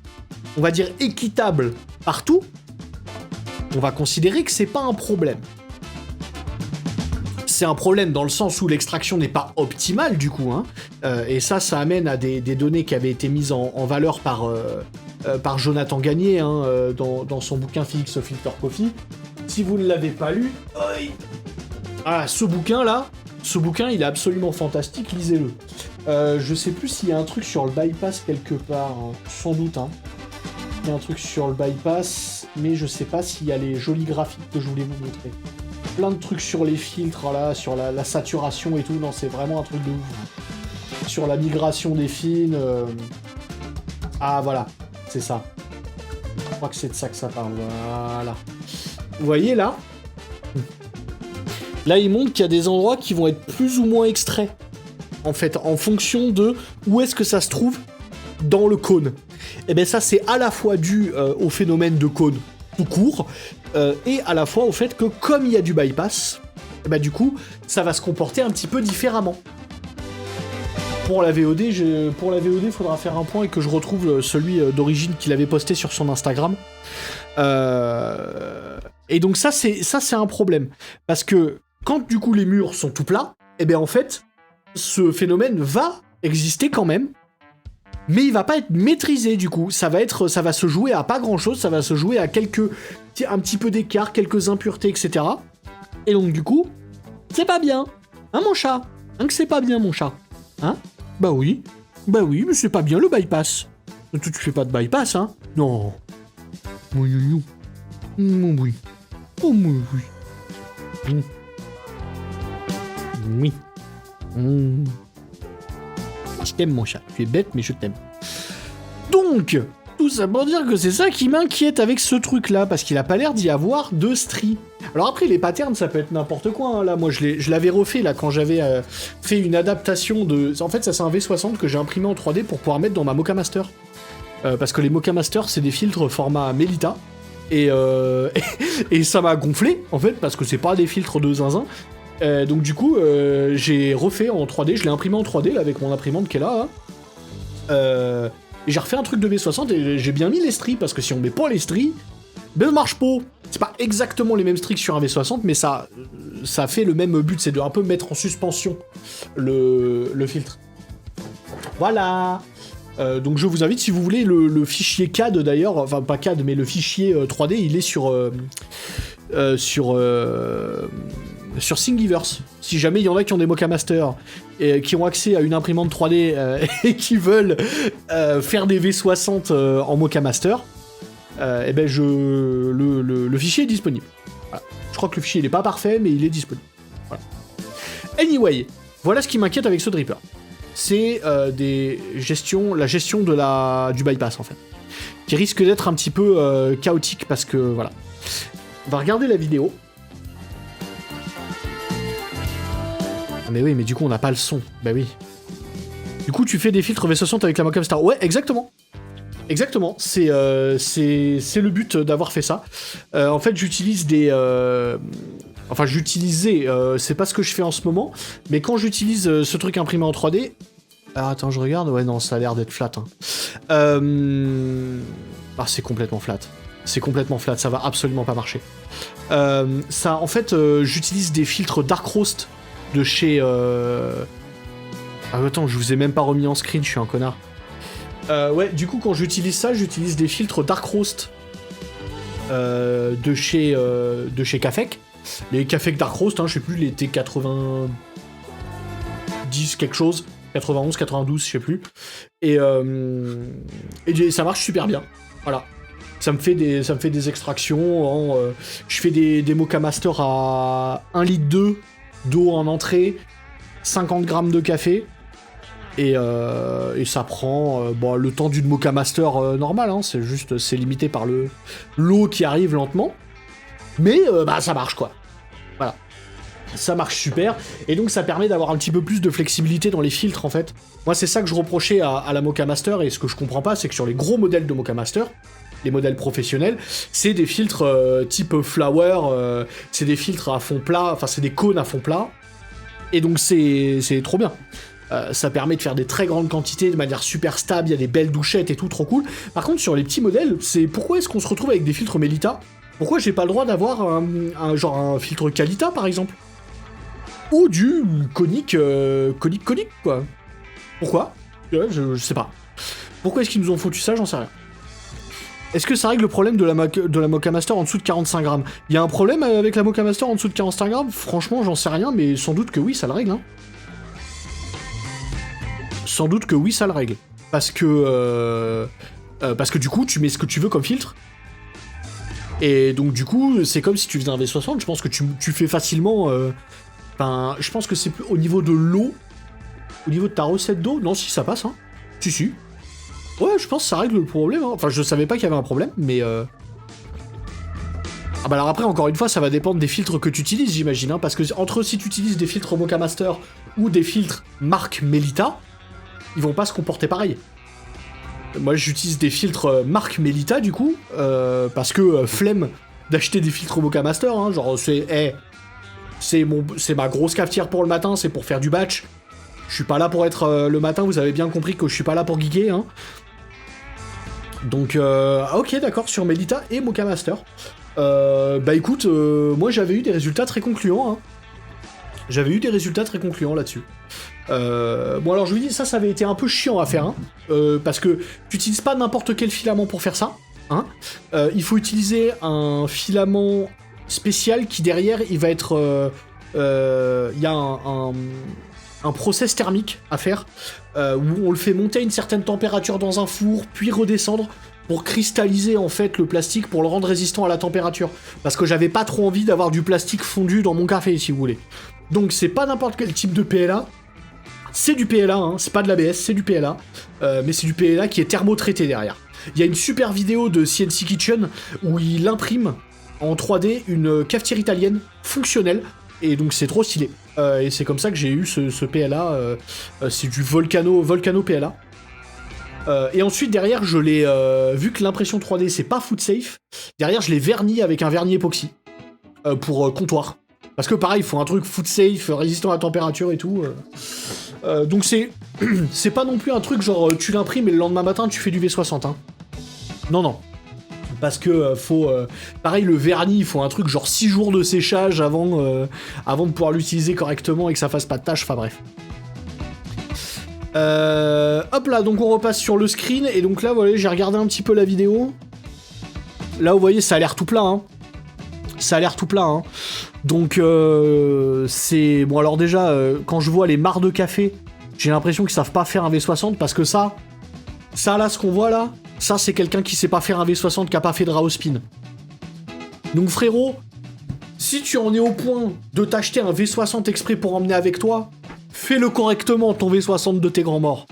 A: on va dire, équitable partout, on va considérer que c'est pas un problème. C'est un problème dans le sens où l'extraction n'est pas optimale du coup, hein, et ça amène à des données qui avaient été mises en valeur par Jonathan Gagné hein, dans son bouquin Physics of Filter Coffee. Si vous ne l'avez pas lu, ce bouquin il est absolument fantastique, lisez-le. Je sais plus s'il y a un truc sur le bypass quelque part, hein, sans doute. Hein. Il y a un truc sur le bypass, mais je sais pas s'il y a les jolis graphiques que je voulais vous montrer. Plein de trucs sur les filtres, là, sur la saturation et tout, non, c'est vraiment un truc de ouf. Sur la migration des fines... Ah, voilà, c'est ça. Je crois que c'est de ça que ça parle, voilà. Vous voyez, là? Là, il montre qu'il y a des endroits qui vont être plus ou moins extraits. En fait, en fonction de où est-ce que ça se trouve dans le cône. Et bien ça, c'est à la fois dû au phénomène de cône tout court, et à la fois au fait que comme il y a du bypass, et ben du coup, ça va se comporter un petit peu différemment. Pour la VOD, il faudra faire un point et que je retrouve celui d'origine qu'il avait posté sur son Instagram. Et donc ça, c'est un problème. Parce que quand du coup les murs sont tout plats, et bien en fait, ce phénomène va exister quand même, mais il va pas être maîtrisé du coup. Ça va se jouer à pas grand chose, ça va se jouer à un petit peu d'écart, quelques impuretés, etc. Et donc du coup, c'est pas bien, hein mon chat, hein que c'est pas bien mon chat, hein? Bah oui, mais c'est pas bien le bypass. Tu fais pas de bypass, hein? Non. Oui. Oui. Oh oui. Oui. Je t'aime mon chat, tu es bête mais je t'aime. Donc, tout ça pour dire que c'est ça qui m'inquiète avec ce truc là, parce qu'il a pas l'air d'y avoir de stries. Alors après les patterns ça peut être n'importe quoi, hein. Là moi je l'avais refait là quand j'avais fait une adaptation de... En fait ça c'est un V60 que j'ai imprimé en 3D pour pouvoir mettre dans ma Mocha Master. Parce que les Mocha Master c'est des filtres format Melita. Et ça m'a gonflé en fait parce que c'est pas des filtres de zinzin. Donc du coup, j'ai refait en 3D, je l'ai imprimé en 3D là, avec mon imprimante qui est là. Hein. Et j'ai refait un truc de V60 et j'ai bien mis les stries, parce que si on met pas les stries, ben ça marche pas. C'est pas exactement les mêmes stries que sur un V60, mais ça fait le même but, c'est de un peu mettre en suspension le filtre. Voilà. Donc je vous invite, si vous voulez, le fichier CAD d'ailleurs, enfin pas CAD, mais le fichier 3D, il est sur Thingiverse. Si jamais il y en a qui ont des Mocha Master et qui ont accès à une imprimante 3D et qui veulent faire des V60 en Mocha Master, et ben le fichier est disponible. Voilà. Je crois que le fichier n'est pas parfait, mais il est disponible. Voilà. Anyway, voilà ce qui m'inquiète avec ce dripper. C'est la gestion du bypass en fait, qui risque d'être un petit peu chaotique parce que voilà. On va regarder la vidéo. Ah mais oui, mais du coup on n'a pas le son. Bah oui. Du coup tu fais des filtres V60 avec la Mocha Master. Ouais, exactement. Exactement. C'est le but d'avoir fait ça. En fait j'utilise des... Enfin j'utilisais, c'est pas ce que je fais en ce moment, mais quand j'utilise ce truc imprimé en 3D... Alors attends, je regarde, ouais non, ça a l'air d'être flat. Hein. Ah c'est complètement flat. C'est complètement flat, ça va absolument pas marcher. Ça, en fait, j'utilise des filtres Dark Roast de chez... Ah attends, je vous ai même pas remis en screen, je suis un connard. Ouais, du coup, quand j'utilise ça, j'utilise des filtres Dark Roast de chez Cafec. Les Cafec Dark Roast, je sais plus, les T90 quelque chose, 91, 92, je sais plus. Et ça marche super bien. Voilà. Ça me fait des extractions. Je fais des Mocha Master à 1,2 litre d'eau en entrée, 50 grammes de café. Et ça prend le temps d'une Mocha Master normale, c'est limité par l'eau qui arrive lentement. Mais ça marche quoi. Voilà. Ça marche super. Et donc ça permet d'avoir un petit peu plus de flexibilité dans les filtres en fait. Moi c'est ça que je reprochais à la Mocha Master, et ce que je comprends pas, c'est que sur les gros modèles de Mocha Master, les modèles professionnels, c'est des filtres type flower, c'est des filtres à fond plat, enfin c'est des cônes à fond plat. Et donc c'est trop bien. Ça permet de faire des très grandes quantités de manière super stable, il y a des belles douchettes et tout, trop cool. Par contre, sur les petits modèles, c'est pourquoi est-ce qu'on se retrouve avec des filtres Melita? Pourquoi j'ai pas le droit d'avoir un filtre Kalita, par exemple? Ou du conique, quoi. Pourquoi? Je sais pas. Pourquoi est-ce qu'ils nous ont foutu ça? J'en sais rien. Est-ce que ça règle le problème de la Mocha Master en dessous de 45 grammes? Il y a un problème avec la Mocha Master en dessous de 45 grammes? Franchement, j'en sais rien, mais sans doute que oui, ça le règle, Sans doute que oui, ça le règle. Parce que du coup, tu mets ce que tu veux comme filtre. Et donc du coup, c'est comme si tu faisais un V60, je pense que tu fais facilement... je pense que c'est plus au niveau de l'eau, au niveau de ta recette d'eau, non, si ça passe, Si. Ouais, je pense que ça règle le problème, Enfin, je savais pas qu'il y avait un problème, mais... Ah bah alors après, encore une fois, ça va dépendre des filtres que tu utilises, j'imagine, parce que entre si tu utilises des filtres Mocha Master ou des filtres marque Melita, ils vont pas se comporter pareil. Moi, j'utilise des filtres marque Melita, du coup, parce que flemme d'acheter des filtres Mocha Master, genre, c'est ma grosse cafetière pour le matin, c'est pour faire du batch. Je suis pas là pour être le matin, vous avez bien compris que je suis pas là pour geeker, Donc, ok, d'accord, sur Melita et Mocha Master. Écoute, moi j'avais eu des résultats très concluants, J'avais eu des résultats très concluants là-dessus. Bon alors je vous dis, ça avait été un peu chiant à faire, parce que tu n'utilises pas n'importe quel filament pour faire ça, il faut utiliser un filament spécial qui derrière, il va être... Il y a un process thermique à faire, où on le fait monter à une certaine température dans un four, puis redescendre, pour cristalliser en fait le plastique, pour le rendre résistant à la température. Parce que j'avais pas trop envie d'avoir du plastique fondu dans mon café, si vous voulez. Donc c'est pas n'importe quel type de PLA, c'est du PLA, c'est pas de l'ABS, c'est du PLA, mais c'est du PLA qui est thermotraité derrière. Il y a une super vidéo de CNC Kitchen où il imprime en 3D une cafetière italienne fonctionnelle, et donc c'est trop stylé. Et c'est comme ça que j'ai eu ce PLA, c'est du Volcano PLA. Et ensuite derrière je l'ai, vu que l'impression 3D c'est pas food safe, derrière je l'ai verni avec un vernis époxy, pour comptoir. Parce que pareil, il faut un truc food safe, résistant à la température et tout. Donc c'est pas non plus un truc genre tu l'imprimes et le lendemain matin tu fais du V60. Non. Parce que faut... pareil, le vernis, il faut un truc genre 6 jours de séchage avant de pouvoir l'utiliser correctement et que ça fasse pas de tâches, enfin bref. Hop là, donc on repasse sur le screen, et donc là, voilà, j'ai regardé un petit peu la vidéo. Là, vous voyez, ça a l'air tout plat, Ça a l'air tout plat, Donc, c'est... Bon, alors déjà, quand je vois les mares de café, j'ai l'impression qu'ils savent pas faire un V60, parce que ça là, ce qu'on voit là, ça, c'est quelqu'un qui sait pas faire un V60, qui a pas fait de Rao spin. Donc, frérot, si tu en es au point de t'acheter un V60 exprès pour emmener avec toi, fais-le correctement, ton V60 de tes grands morts.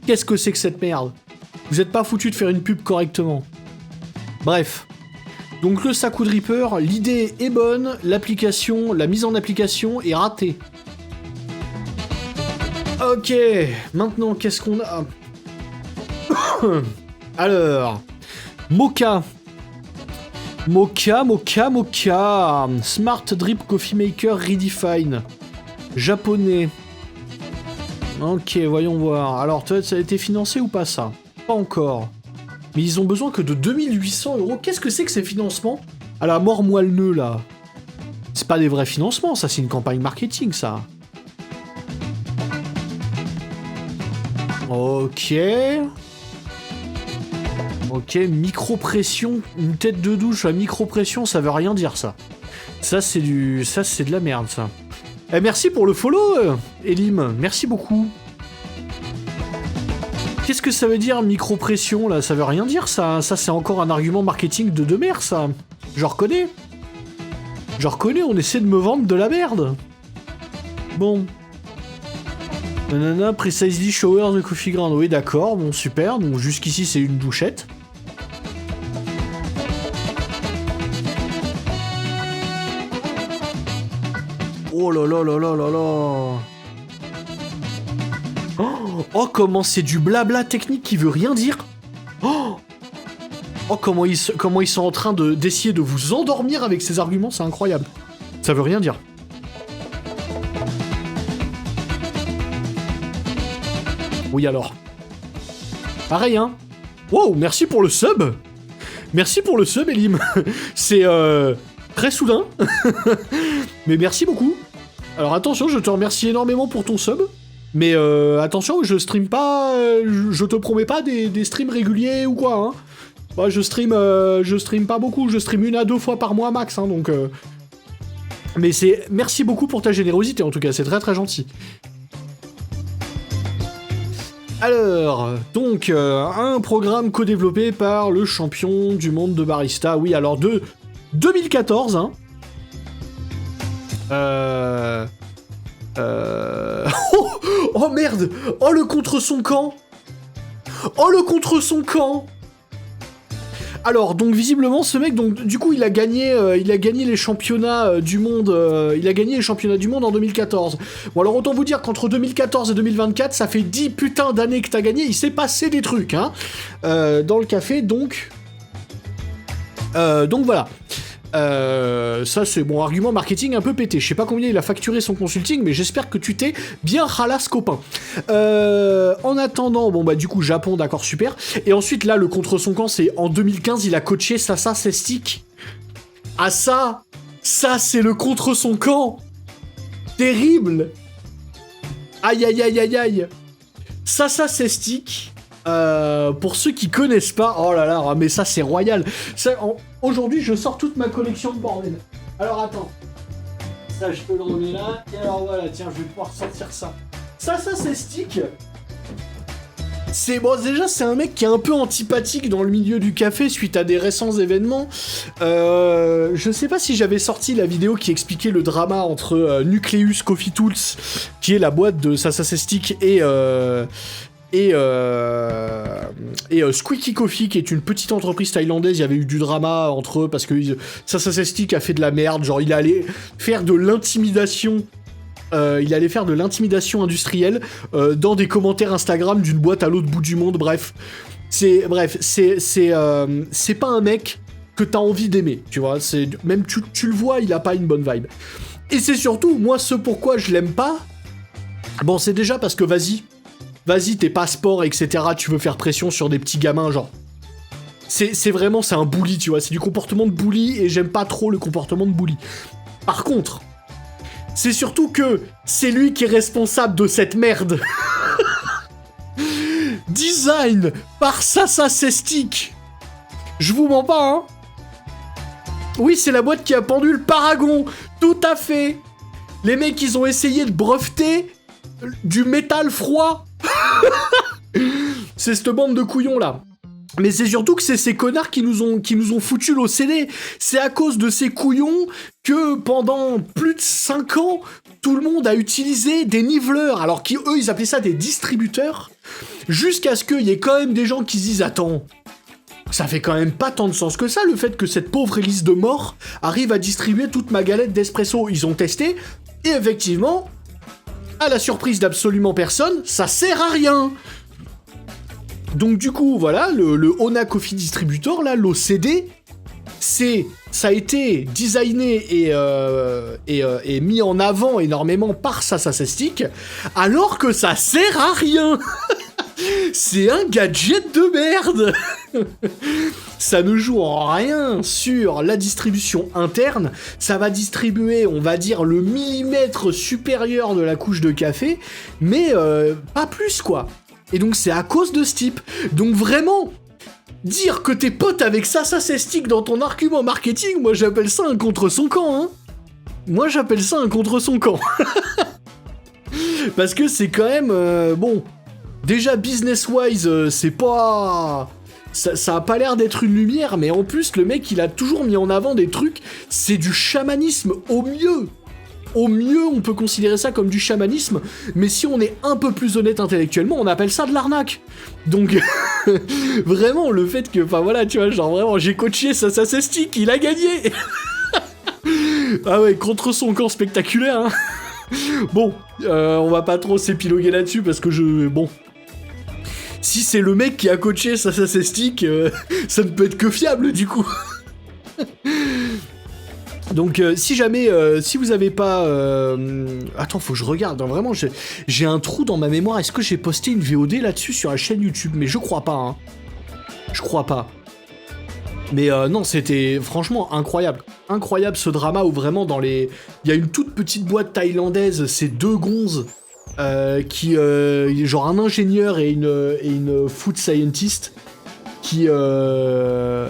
A: Qu'est-ce que c'est que cette merde? Vous êtes pas foutu de faire une pub correctement. Bref. Donc le Saku Dripper, l'idée est bonne, l'application, la mise en application est ratée. Ok, maintenant qu'est-ce qu'on a? Alors, Mocha. Smart Drip Coffee Maker Redefine. Japonais. Ok, voyons voir. Alors, ça a été financé ou pas, ça? Pas encore. Mais ils ont besoin que de 2800 €. Qu'est-ce que c'est que ces financements? À la mort moelleux, là. C'est pas des vrais financements, ça, c'est une campagne marketing, ça. Ok. Ok, micropression, une tête de douche à micropression, ça veut rien dire ça. Ça c'est de la merde ça. Eh, merci pour le follow, Elim, merci beaucoup. Qu'est-ce que ça veut dire micropression là? Ça veut rien dire ça. Ça c'est encore un argument marketing de merde ça. Je reconnais. On essaie de me vendre de la merde. Bon. Nanana, precisely shower de coffee ground. Oui d'accord, bon super, donc jusqu'ici c'est une douchette. Oh là là là là là là. Oh, comment c'est du blabla technique qui veut rien dire. Oh, comment ils sont en train d'essayer de vous endormir avec ces arguments, c'est incroyable. Ça veut rien dire. Oui alors. Pareil hein. Wow, merci pour le sub. Merci pour le sub, Elim. C'est très soudain. Mais merci beaucoup. Alors attention, je te remercie énormément pour ton sub. Mais attention, je stream pas, je te promets pas des streams réguliers ou quoi, hein. Moi, je stream pas beaucoup, je stream 1 à 2 fois par mois max, hein, donc... Mais c'est... Merci beaucoup pour ta générosité, en tout cas, c'est très très gentil. Alors, donc, un programme co-développé par le champion du monde de barista, oui, alors de 2014, hein. Oh merde! Oh le contre son camp! Oh le contre son camp! Alors donc visiblement ce mec donc du coup il a gagné les championnats du monde il a gagné les championnats du monde en 2014. Bon alors autant vous dire qu'entre 2014 et 2024 ça fait 10 putains d'années que t'as gagné, il s'est passé des trucs hein dans le café donc voilà. Ça c'est mon argument marketing un peu pété. Je sais pas combien il a facturé son consulting, mais j'espère que tu t'es bien ralasse copain. En attendant, bon bah du coup Japon, d'accord, super. Et ensuite là le contre son camp, c'est en 2015 il a coaché Sasa Sestic. Ah ça c'est le contre son camp. Terrible. Aïe aïe aïe aïe aïe. Sasa Sestic. Pour ceux qui connaissent pas, oh là là, mais ça c'est royal. Aujourd'hui, je sors toute ma collection de bordel. Alors attends, ça je peux le remettre là. Et alors voilà, tiens, je vais pouvoir sortir ça. Ça c'est stick. C'est bon, déjà c'est un mec qui est un peu antipathique dans le milieu du café suite à des récents événements. Je sais pas si j'avais sorti la vidéo qui expliquait le drama entre Nucleus Coffee Tools, qui est la boîte de Sasa Stick, et Squeaky Coffee, qui est une petite entreprise thaïlandaise. Il y avait eu du drama entre eux parce que Sasa Stick a fait de la merde, genre il allait faire de l'intimidation. Il allait faire de l'intimidation industrielle dans des commentaires Instagram d'une boîte à l'autre bout du monde. Bref, c'est pas un mec que t'as envie d'aimer, tu vois. Même tu le vois, il a pas une bonne vibe. Et c'est surtout moi ce pourquoi je l'aime pas. Bon, c'est déjà parce que vas-y, tes passeports, etc., tu veux faire pression sur des petits gamins, genre. C'est vraiment, c'est un bully, tu vois, c'est du comportement de bully, et j'aime pas trop le comportement de bully. Par contre, c'est surtout que c'est lui qui est responsable de cette merde. Design par Sasa Sestic. Je vous mens pas, hein. Oui, c'est la boîte qui a pendu le Paragon, tout à fait. Les mecs, ils ont essayé de breveter du métal froid. C'est cette bande de couillons là. Mais c'est surtout que c'est ces connards qui nous ont foutu l'OCD. C'est à cause de ces couillons que pendant plus de 5 ans, tout le monde a utilisé des niveleurs, alors qu'eux ils appelaient ça des distributeurs, jusqu'à ce qu'il y ait quand même des gens qui se disent attends, ça fait quand même pas tant de sens que ça, le fait que cette pauvre hélice de mort arrive à distribuer toute ma galette d'espresso. Ils ont testé, et effectivement, à la surprise d'absolument personne, ça sert à rien. Donc du coup, voilà, le Ona Coffee Distributor, là, l'OCD, ça a été designé et mis en avant énormément par Sasa Stick, alors que ça sert à rien. C'est un gadget de merde. Ça ne joue en rien sur la distribution interne. Ça va distribuer, on va dire, le millimètre supérieur de la couche de café, mais pas plus, quoi. Et donc c'est à cause de ce type. Donc vraiment, dire que t'es pote avec ça c'est stick dans ton argument marketing, moi j'appelle ça un contre son camp, hein. Moi j'appelle ça un contre son camp. Parce que c'est quand même... bon, déjà business-wise, c'est pas... Ça a pas l'air d'être une lumière, mais en plus, le mec, il a toujours mis en avant des trucs, c'est du chamanisme au mieux. Au mieux, on peut considérer ça comme du chamanisme, mais si on est un peu plus honnête intellectuellement, on appelle ça de l'arnaque. Donc, vraiment, le fait que... Enfin voilà, tu vois, genre vraiment, j'ai coaché ça stick, il a gagné. Ah ouais, contre son camp spectaculaire, hein. Bon, on va pas trop s'épiloguer là-dessus, parce que bon... Si c'est le mec qui a coaché ça stick, ça ne peut être que fiable du coup. Donc si jamais, si vous avez pas... Attends, faut que je regarde, hein, vraiment, j'ai un trou dans ma mémoire. Est-ce que j'ai posté une VOD là-dessus sur la chaîne YouTube? Mais je crois pas, hein. Je crois pas. Mais non, c'était franchement incroyable. Incroyable ce drama où vraiment dans les... Il y a une toute petite boîte thaïlandaise, ces deux gonzes, qui genre un ingénieur et une food scientist qui ont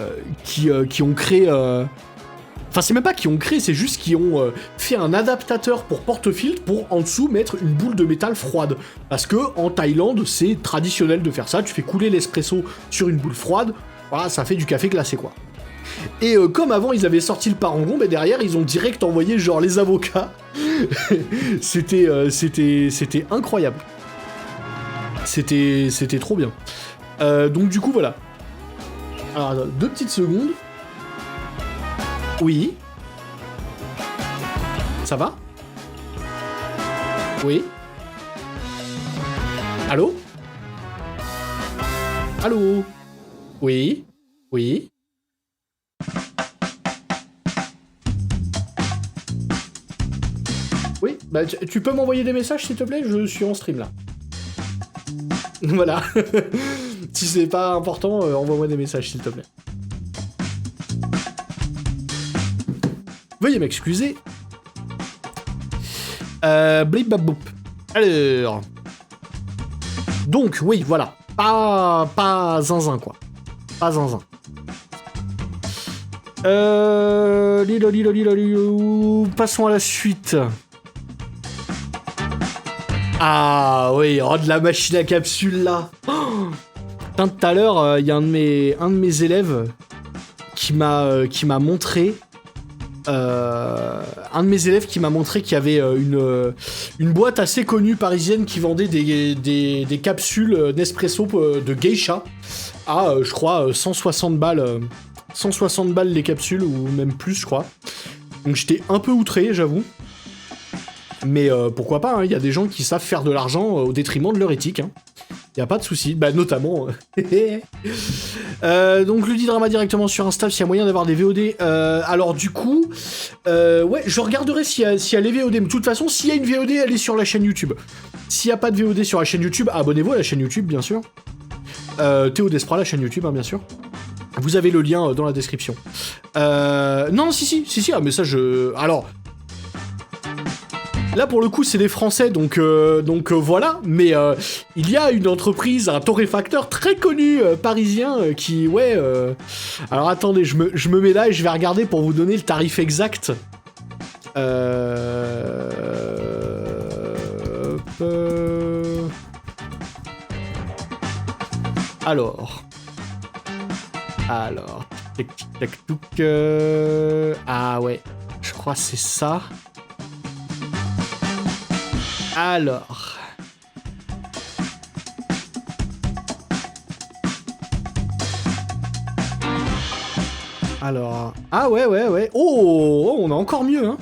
A: créé enfin c'est même pas qui ont créé, c'est juste qui ont fait un adaptateur pour porte-filtre pour en dessous mettre une boule de métal froide, parce que en Thaïlande c'est traditionnel de faire ça, tu fais couler l'espresso sur une boule froide, voilà, ça fait du café glacé quoi. Et comme avant ils avaient sorti le parangon, mais derrière ils ont direct envoyé genre les avocats. C'était incroyable. C'était trop bien. Donc du coup voilà. Alors 2 petites secondes. Oui. Ça va? Oui. Allô? Allô? Oui. Oui. Oui, bah tu peux m'envoyer des messages s'il te plaît, je suis en stream là. Voilà. Si c'est pas important, envoie-moi des messages s'il te plaît. Veuillez m'excuser. Blibaboup. Alors. Donc, oui, voilà. Pas zinzin, quoi. Pas zinzin. Passons à la suite. Ah oui, oh, de la machine à capsule là. Oh, putain, tout à l'heure, il y a un de mes élèves qui m'a montré. Un de mes élèves qui m'a montré qu'il y avait une boîte assez connue parisienne qui vendait des capsules Nespresso de geisha à, je crois, 160 balles. 160 balles les capsules, ou même plus, je crois. Donc j'étais un peu outré, j'avoue. Mais pourquoi pas, hein, y a des gens qui savent faire de l'argent au détriment de leur éthique. Hein. Y a pas de souci, bah notamment. Donc le drama directement sur Insta, s'il y a moyen d'avoir des VOD. Alors du coup, ouais, je regarderai s'il y a les VOD. Mais de toute façon, s'il y a une VOD, elle est sur la chaîne YouTube. S'il n'y a pas de VOD sur la chaîne YouTube, abonnez-vous à la chaîne YouTube, bien sûr. Théo Desprat, la chaîne YouTube, hein, bien sûr. Vous avez le lien dans la description. Non, si, ah, mais ça, alors... Là, pour le coup, c'est des Français, donc voilà. Mais il y a une entreprise, un torréfacteur très connu parisien qui, ouais... Alors, attendez, je me mets là et je vais regarder pour vous donner le tarif exact. Alors... Tac, ah ouais, je crois que c'est ça. Alors... Ah ouais. Oh, on a encore mieux, hein.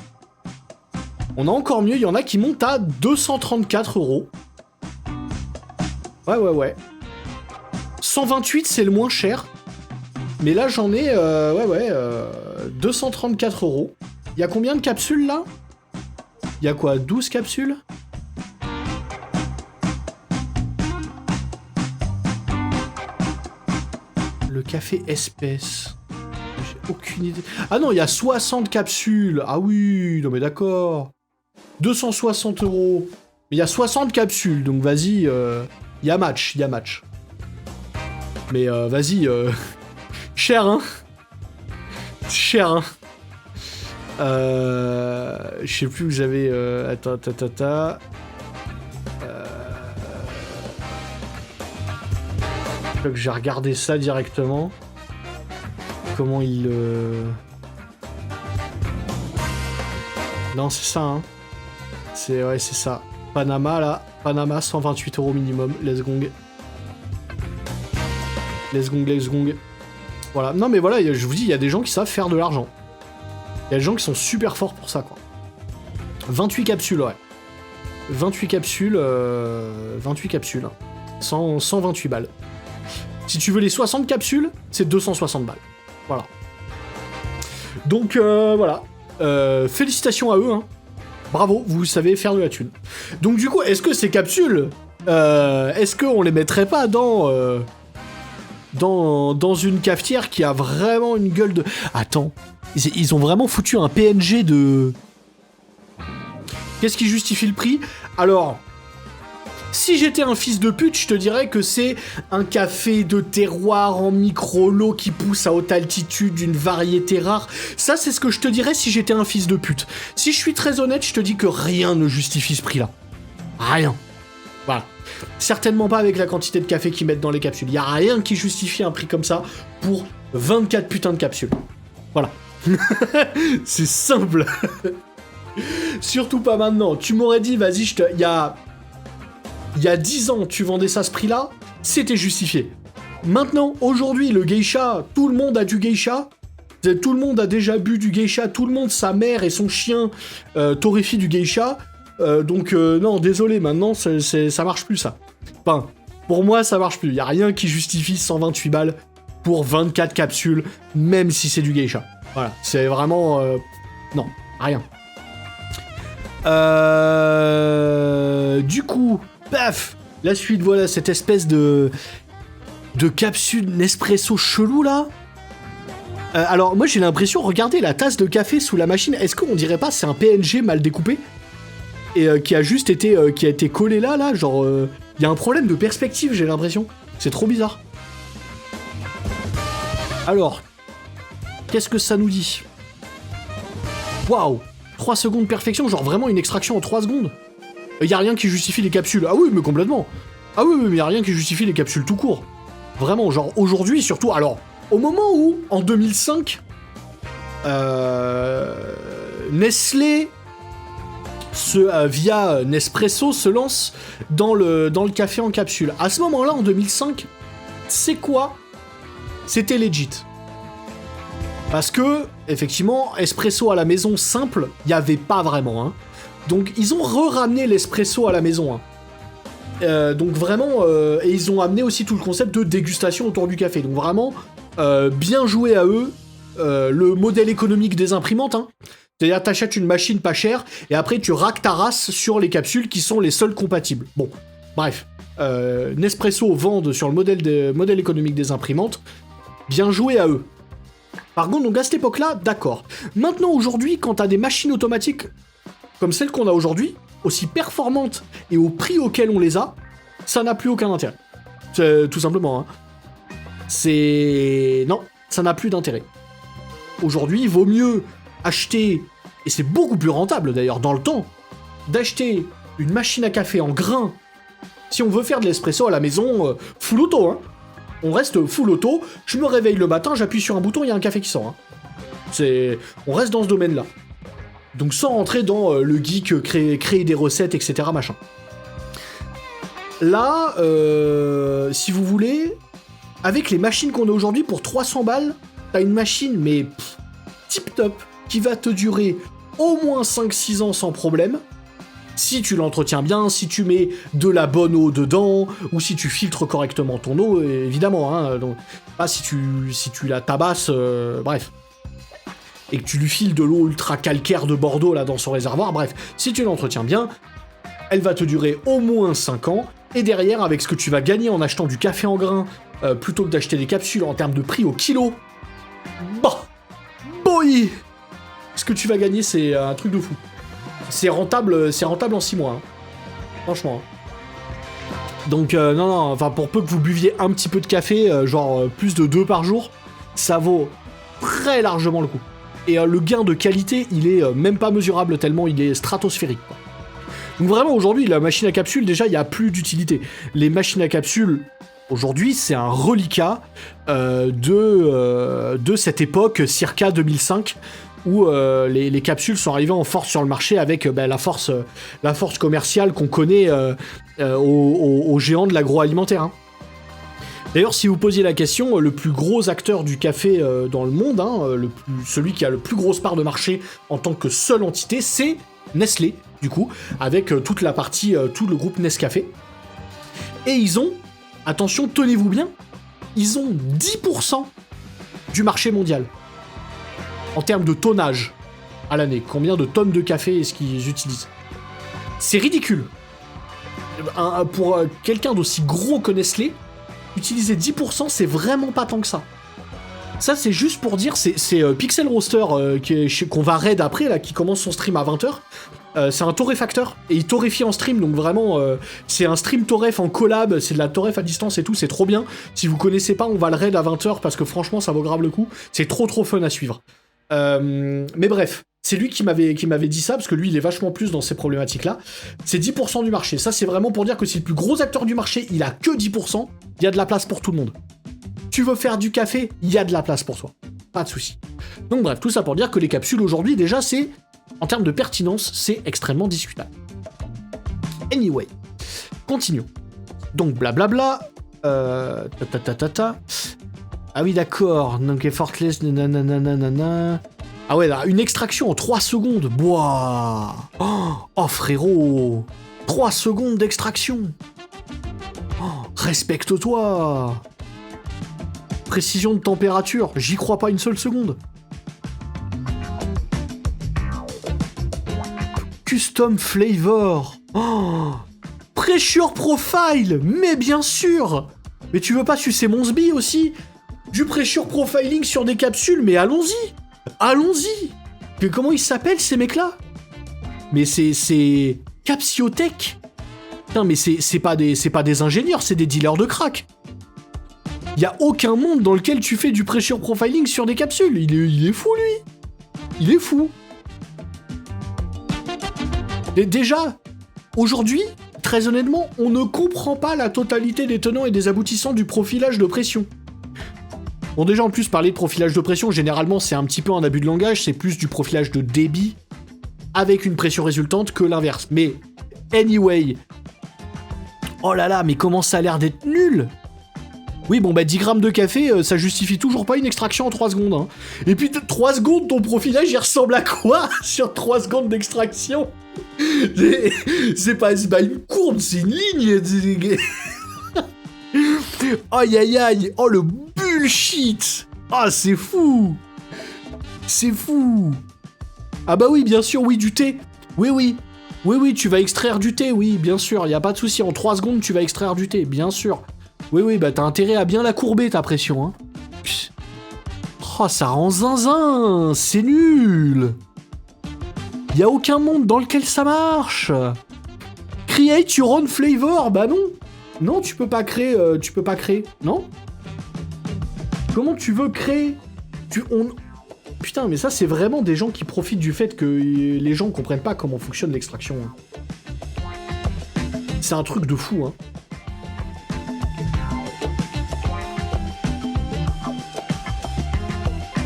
A: On a encore mieux, il y en a qui montent à 234 €. Ouais. 128, c'est le moins cher. Mais là, j'en ai, 234 €. Il y a combien de capsules, là? Il y a quoi, 12 capsules? Le café espèce. J'ai aucune idée. Ah non, il y a 60 capsules. Ah oui, non mais d'accord. 260 €. Mais il y a 60 capsules, donc vas-y, il y a match. Mais vas-y, Cher, hein. Cher, hein. Je sais plus où j'avais... Attends. Je crois que j'ai regardé ça directement. Comment il... Non, c'est ça, hein. Ouais, c'est ça. Panama, là. Panama, 128 € minimum. Let's gong. Let's gong. Voilà. Non, mais voilà, je vous dis, il y a des gens qui savent faire de l'argent. Il y a des gens qui sont super forts pour ça, quoi. 28 capsules, ouais. 28 capsules, hein. 128 balles. Si tu veux les 60 capsules, c'est 260 balles. Voilà. Donc, voilà. Félicitations à eux, hein. Bravo, vous savez faire de la thune. Donc du coup, est-ce que ces capsules, est-ce qu'on les mettrait pas dans une cafetière qui a vraiment une gueule de... Attends, ils ont vraiment foutu un PNG de... Qu'est-ce qui justifie le prix? Alors, si j'étais un fils de pute, je te dirais que c'est un café de terroir en micro-lot qui pousse à haute altitude d'une variété rare. Ça, c'est ce que je te dirais si j'étais un fils de pute. Si je suis très honnête, je te dis que rien ne justifie ce prix-là. Rien. Voilà. Certainement pas avec la quantité de café qu'ils mettent dans les capsules. Il y a rien qui justifie un prix comme ça pour 24 putains de capsules. Voilà. C'est simple. Surtout pas maintenant. Tu m'aurais dit, vas-y, il y a 10 ans, tu vendais ça à ce prix-là, c'était justifié. Maintenant, aujourd'hui, le geisha, tout le monde a du geisha, tout le monde a déjà bu du geisha, tout le monde, sa mère et son chien torréfient du geisha, donc non, désolé, maintenant, ça marche plus, ça. Enfin, pour moi, ça marche plus. Il y a rien qui justifie 128 balles pour 24 capsules, même si c'est du geisha. Voilà, c'est vraiment... non, rien. Du coup... Paf! La suite, voilà, cette espèce de capsule Nespresso chelou, là. Alors, moi, j'ai l'impression, regardez la tasse de café sous la machine, est-ce qu'on dirait pas c'est un PNG mal découpé? Et qui a juste été, qui a été collé là, genre... Il y a un problème de perspective, j'ai l'impression. C'est trop bizarre. Alors, qu'est-ce que ça nous dit? Waouh! 3 secondes de perfection, genre vraiment une extraction en 3 secondes. Y a rien qui justifie les capsules. Ah oui, mais complètement. Ah oui, mais y a rien qui justifie les capsules tout court. Vraiment, genre aujourd'hui, surtout... Alors, au moment où, en 2005, Nestlé, via Nespresso, se lance dans le café en capsule. À ce moment-là, en 2005, c'est quoi? C'était legit. Parce que, effectivement, espresso à la maison simple, il n'y avait pas vraiment, hein. Donc ils ont ramené l'espresso à la maison, hein. Donc vraiment, et ils ont amené aussi tout le concept de dégustation autour du café. Donc vraiment, bien joué à eux, le modèle économique des imprimantes, hein. C'est-à-dire t'achètes une machine pas chère, et après tu racks ta race sur les capsules qui sont les seules compatibles. Bon, bref, Nespresso vendent sur le modèle économique des imprimantes, bien joué à eux. Par contre, donc à cette époque-là, d'accord. Maintenant, aujourd'hui, quand t'as des machines automatiques comme celles qu'on a aujourd'hui, aussi performantes et au prix auquel on les a, ça n'a plus aucun intérêt. C'est tout simplement, hein. Non, ça n'a plus d'intérêt. Aujourd'hui, il vaut mieux acheter, et c'est beaucoup plus rentable d'ailleurs dans le temps, d'acheter une machine à café en grains, si on veut faire de l'espresso à la maison, full auto, hein. On reste full auto, je me réveille le matin, j'appuie sur un bouton, il y a un café qui sort, hein. On reste dans ce domaine-là. Donc sans rentrer dans le geek, créer des recettes, etc. machin. Là, si vous voulez, avec les machines qu'on a aujourd'hui, pour 300 balles, t'as une machine, mais tip top, qui va te durer au moins 5-6 ans sans problème. Si tu l'entretiens bien, si tu mets de la bonne eau dedans, ou si tu filtres correctement ton eau, évidemment, hein. Donc, pas si tu la tabasses, bref. Et que tu lui files de l'eau ultra calcaire de Bordeaux là dans son réservoir, bref, si tu l'entretiens bien, elle va te durer au moins 5 ans, et derrière, avec ce que tu vas gagner en achetant du café en grains, plutôt que d'acheter des capsules en termes de prix au kilo, bah, boy, ce que tu vas gagner, c'est un truc de fou. C'est rentable en 6 mois, hein. Franchement. Donc, non, enfin, pour peu que vous buviez un petit peu de café, genre plus de 2 par jour, ça vaut très largement le coup. Et le gain de qualité, il est même pas mesurable tellement il est stratosphérique, quoi. Donc vraiment, aujourd'hui, la machine à capsule, déjà, il n'y a plus d'utilité. Les machines à capsule, aujourd'hui, c'est un reliquat de cette époque, circa 2005, où les capsules sont arrivées en force sur le marché avec la force commerciale qu'on connaît aux géants de l'agroalimentaire, hein. D'ailleurs, si vous posiez la question, le plus gros acteur du café dans le monde, hein, celui qui a le plus grosse part de marché en tant que seule entité, c'est Nestlé, du coup, avec toute la partie, tout le groupe Nescafé. Et ils ont, attention, tenez-vous bien, ils ont 10% du marché mondial. En termes de tonnage à l'année. Combien de tonnes de café est-ce qu'ils utilisent? C'est ridicule. Pour quelqu'un d'aussi gros que Nestlé, utiliser 10%, c'est vraiment pas tant que ça. Ça, c'est juste pour dire, c'est Pixel Roaster qu'on va raid après, là, qui commence son stream à 20h. C'est un torréfacteur, et il torréfie en stream, donc vraiment, c'est un stream torref en collab, c'est de la torref à distance et tout, c'est trop bien. Si vous connaissez pas, on va le raid à 20h, parce que franchement, ça vaut grave le coup. C'est trop fun à suivre. Mais bref, c'est lui qui m'avait dit ça, parce que lui, il est vachement plus dans ces problématiques-là. C'est 10% du marché. Ça, c'est vraiment pour dire que si le plus gros acteur du marché, il a que 10%, il y a de la place pour tout le monde. Tu veux faire du café, il y a de la place pour toi. Pas de souci. Donc bref, tout ça pour dire que les capsules, aujourd'hui, déjà, c'est... En termes de pertinence, c'est extrêmement discutable. Anyway, continuons. Donc, blablabla. Ah oui, d'accord. Donc, effortless, nanana. Ah ouais, là, une extraction en 3 secondes. Boah. Oh, frérot. 3 secondes d'extraction. Oh, respecte-toi. Précision de température. J'y crois pas une seule seconde. Custom flavor. Oh, pressure profile. Mais bien sûr. Mais tu veux pas sucer mon sbi aussi? Du pressure profiling sur des capsules, mais allons-y. Allons-y. Comment ils s'appellent ces mecs-là? Mais c'est Capsiotech. Putain, mais c'est pas des ingénieurs, c'est des dealers de crack. Y a aucun monde dans lequel tu fais du pressure profiling sur des capsules. Il est fou, lui. Il est fou. Et déjà, aujourd'hui, très honnêtement, on ne comprend pas la totalité des tenants et des aboutissants du profilage de pression. Bon, déjà, en plus, parler de profilage de pression, généralement, c'est un petit peu un abus de langage, c'est plus du profilage de débit avec une pression résultante que l'inverse. Mais, anyway, oh là là, mais comment ça a l'air d'être nul! Oui, bon, 10 grammes de café, ça justifie toujours pas une extraction en 3 secondes, hein. Et puis, 3 secondes, ton profilage, il ressemble à quoi sur 3 secondes d'extraction? C'est pas une courbe, c'est une ligne. Aïe aïe aïe. Oh le bullshit. Ah, c'est fou. C'est fou. Ah bah oui, bien sûr, oui, du thé. Oui, tu vas extraire du thé, oui, bien sûr, y a pas de souci. En 3 secondes, tu vas extraire du thé, bien sûr. Oui, t'as intérêt à bien la courber, ta pression, hein. Oh, ça rend zinzin. C'est nul. Y a aucun monde dans lequel ça marche. Create your own flavor, bah non. Non, tu peux pas créer, non. Comment tu veux créer? Putain, mais ça, c'est vraiment des gens qui profitent du fait que les gens comprennent pas comment fonctionne l'extraction, hein. C'est un truc de fou, hein.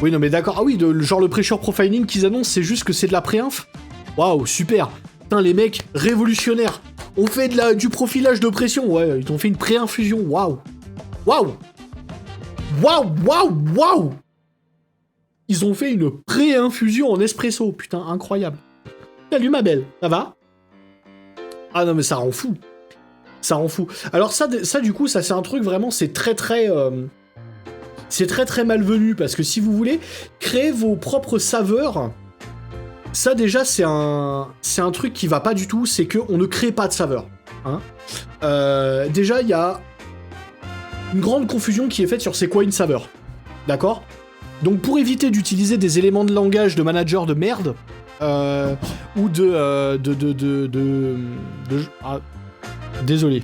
A: Oui, non, mais d'accord. Ah oui, genre le pressure profiling qu'ils annoncent, c'est juste que c'est de la préinf. Waouh, super. Putain, les mecs, révolutionnaires. On fait du profilage de pression. Ouais, ils t'ont fait une préinfusion. Waouh. Ils ont fait une préinfusion en espresso. Putain, incroyable. Salut, ma belle. Ça va? Ah non, mais ça rend fou. Ça rend fou. Alors ça du coup, ça c'est un truc vraiment, c'est très malvenu, parce que si vous voulez créer vos propres saveurs, ça déjà c'est un truc qui va pas du tout, c'est qu'on ne crée pas de saveurs, hein. Déjà il y a une grande confusion qui est faite sur c'est quoi une saveur, d'accord? Donc pour éviter d'utiliser des éléments de langage de manager de merde, ou désolé.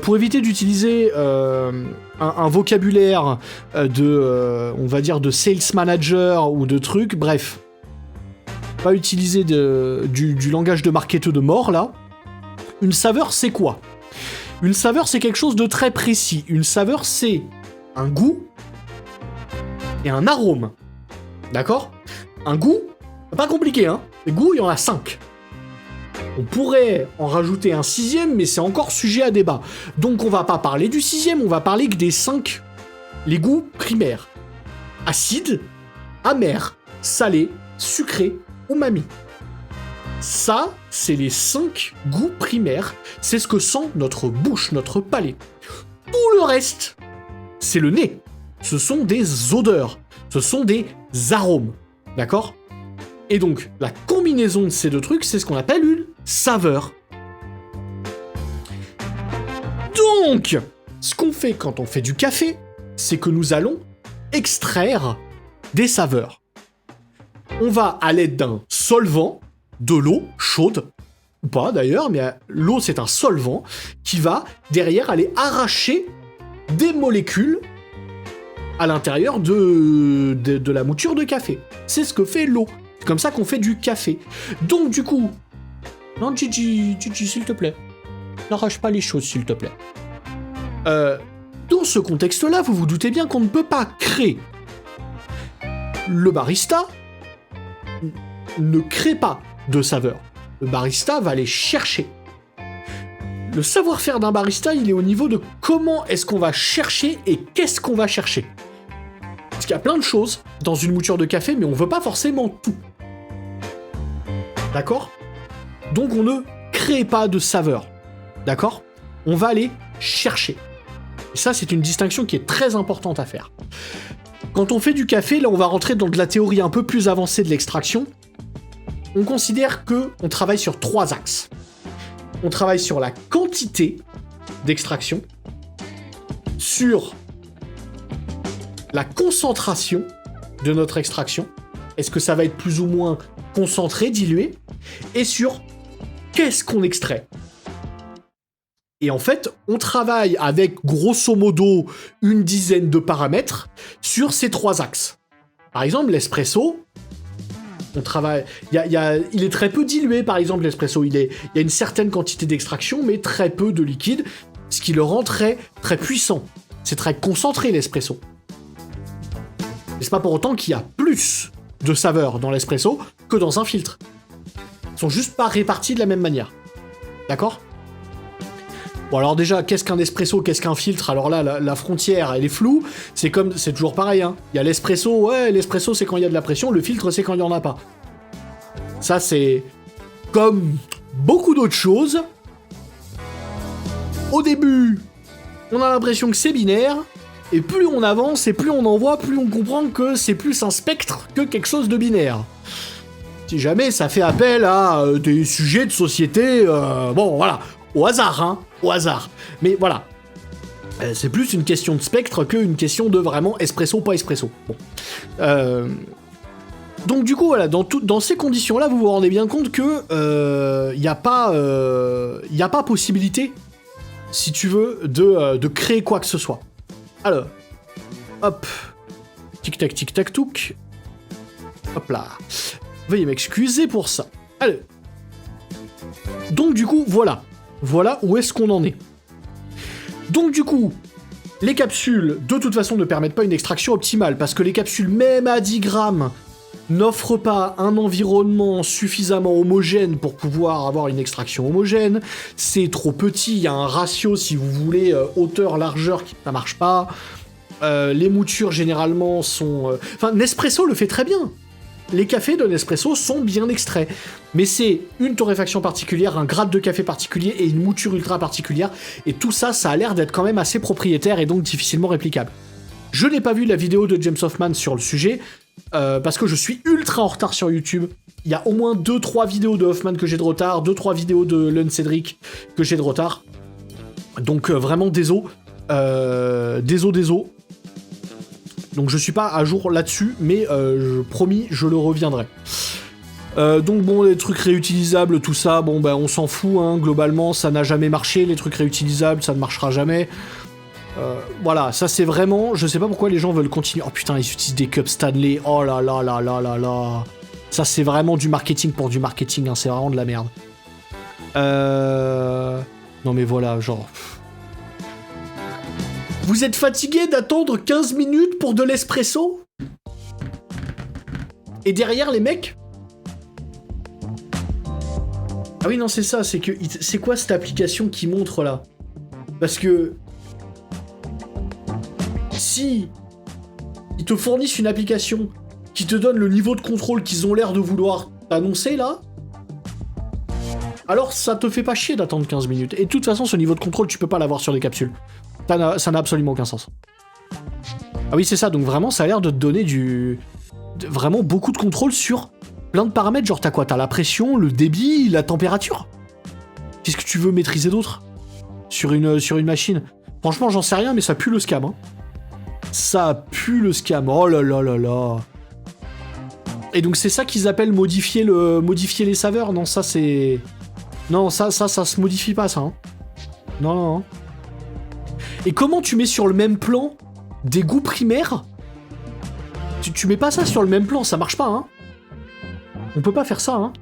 A: Pour éviter d'utiliser un vocabulaire on va dire, de sales manager ou de trucs, bref. Pas utiliser du langage de marketeur de mort, là. Une saveur, c'est quoi ? Une saveur, c'est quelque chose de très précis. Une saveur, c'est un goût et un arôme. D'accord ? Un goût, c'est pas compliqué, hein. Les goûts, il y en a 5. On pourrait en rajouter un 6e, mais c'est encore sujet à débat. Donc on va pas parler du 6e, on va parler que des 5. Les goûts primaires. Acide, amer, salé, sucré, umami. Ça, c'est les 5 goûts primaires. C'est ce que sent notre bouche, notre palais. Tout le reste, c'est le nez. Ce sont des odeurs. Ce sont des arômes. D'accord ? Et donc, la combinaison de ces deux trucs, c'est ce qu'on appelle une saveur. Donc, ce qu'on fait quand on fait du café, c'est que nous allons extraire des saveurs. On va, à l'aide d'un solvant, de l'eau chaude, ou pas d'ailleurs, mais l'eau c'est un solvant, qui va derrière aller arracher des molécules à l'intérieur de la mouture de café. C'est ce que fait l'eau. C'est comme ça qu'on fait du café. Donc du coup... Non, Gigi, s'il te plaît. N'arrache pas les choses, s'il te plaît. Dans ce contexte-là, vous vous doutez bien qu'on ne peut pas créer. Le barista ne crée pas de saveur. Le barista va les chercher. Le savoir-faire d'un barista, il est au niveau de comment est-ce qu'on va chercher et qu'est-ce qu'on va chercher. Parce qu'il y a plein de choses dans une mouture de café, mais on veut pas forcément tout. D'accord ? Donc on ne crée pas de saveur. D'accord ? On va aller chercher. Et ça, c'est une distinction qui est très importante à faire. Quand on fait du café, là, on va rentrer dans de la théorie un peu plus avancée de l'extraction. On considère qu'on travaille sur 3 axes. On travaille sur la quantité d'extraction, sur la concentration de notre extraction, est-ce que ça va être plus ou moins concentré, dilué, et sur qu'est-ce qu'on extrait. Et en fait, on travaille avec grosso modo une dizaine de paramètres sur ces 3 axes. Par exemple, l'espresso, on travaille. Il est très peu dilué, par exemple, l'espresso. Il y a une certaine quantité d'extraction, mais très peu de liquide, ce qui le rend très, très puissant. C'est très concentré, l'espresso. Mais c'est pas pour autant qu'il y a plus de saveur dans l'espresso que dans un filtre. Ils sont juste pas répartis de la même manière. D'accord ? Bon, alors déjà, qu'est-ce qu'un espresso, qu'est-ce qu'un filtre ? Alors là, la frontière, elle est floue. C'est toujours pareil, hein. Il y a l'espresso, l'espresso, c'est quand il y a de la pression. Le filtre, c'est quand il y en a pas. Ça, c'est comme beaucoup d'autres choses. Au début, on a l'impression que c'est binaire. Et plus on avance et plus on en voit, plus on comprend que c'est plus un spectre que quelque chose de binaire. Si jamais ça fait appel à des sujets de société, bon, voilà. Au hasard, hein, au hasard. Mais voilà. C'est plus une question de spectre qu'une question de vraiment espresso, pas espresso. Bon. Donc du coup, voilà, dans ces conditions-là, vous vous rendez bien compte que y a pas possibilité, si tu veux, de créer quoi que ce soit. Alors, hop. Tic-tac, tic-tac, touc. Hop là. Veuillez m'excuser pour ça. Allez. Donc du coup, voilà. Voilà où est-ce qu'on en est. Donc du coup, les capsules, de toute façon, ne permettent pas une extraction optimale, parce que les capsules, même à 10 grammes, n'offrent pas un environnement suffisamment homogène pour pouvoir avoir une extraction homogène. C'est trop petit, il y a un ratio, si vous voulez, hauteur-largeur, qui ne marche pas. Les moutures, généralement, sont... Enfin, Nespresso le fait très bien. Les cafés de Nespresso sont bien extraits. Mais c'est une torréfaction particulière, un grade de café particulier et une mouture ultra particulière. Et tout ça, ça a l'air d'être quand même assez propriétaire et donc difficilement réplicable. Je n'ai pas vu la vidéo de James Hoffman sur le sujet, parce que je suis ultra en retard sur YouTube. Il y a au moins 2-3 vidéos de Hoffman que j'ai de retard, 2-3 vidéos de Lun Cédric que j'ai de retard. Donc vraiment désolé. Donc je suis pas à jour là-dessus, mais promis, je le reviendrai. Donc bon, les trucs réutilisables, tout ça, bon ben on s'en fout, hein, globalement, ça n'a jamais marché, les trucs réutilisables, ça ne marchera jamais. Voilà, ça c'est vraiment, je sais pas pourquoi les gens veulent continuer. Oh putain, ils utilisent des cups Stanley, oh là là là là là là. Ça c'est vraiment du marketing pour du marketing, hein, c'est vraiment de la merde. Non mais voilà, genre... Vous êtes fatigué d'attendre 15 minutes pour de l'espresso? Et derrière les mecs... Ah oui, non, c'est ça, c'est que... C'est quoi cette application qui montre, là? Parce que... Si... Ils te fournissent une application qui te donne le niveau de contrôle qu'ils ont l'air de vouloir t'annoncer, là... Alors, ça te fait pas chier d'attendre 15 minutes. Et de toute façon, ce niveau de contrôle, tu peux pas l'avoir sur les capsules. Ça n'a absolument aucun sens. Ah oui, c'est ça, donc vraiment, ça a l'air de te donner vraiment beaucoup de contrôle sur... plein de paramètres, genre t'as quoi? T'as la pression, le débit, la température. Qu'est-ce que tu veux maîtriser d'autre sur une machine? Franchement, j'en sais rien, mais ça pue le scam. Hein. Ça pue le scam. Oh là là là là. Et donc c'est ça qu'ils appellent modifier les saveurs? Non, ça c'est... Non, ça se modifie pas, ça. Hein. Non, non, non. Et comment tu mets sur le même plan des goûts primaires? Tu mets pas ça sur le même plan, ça marche pas, hein. On peut pas faire ça, hein.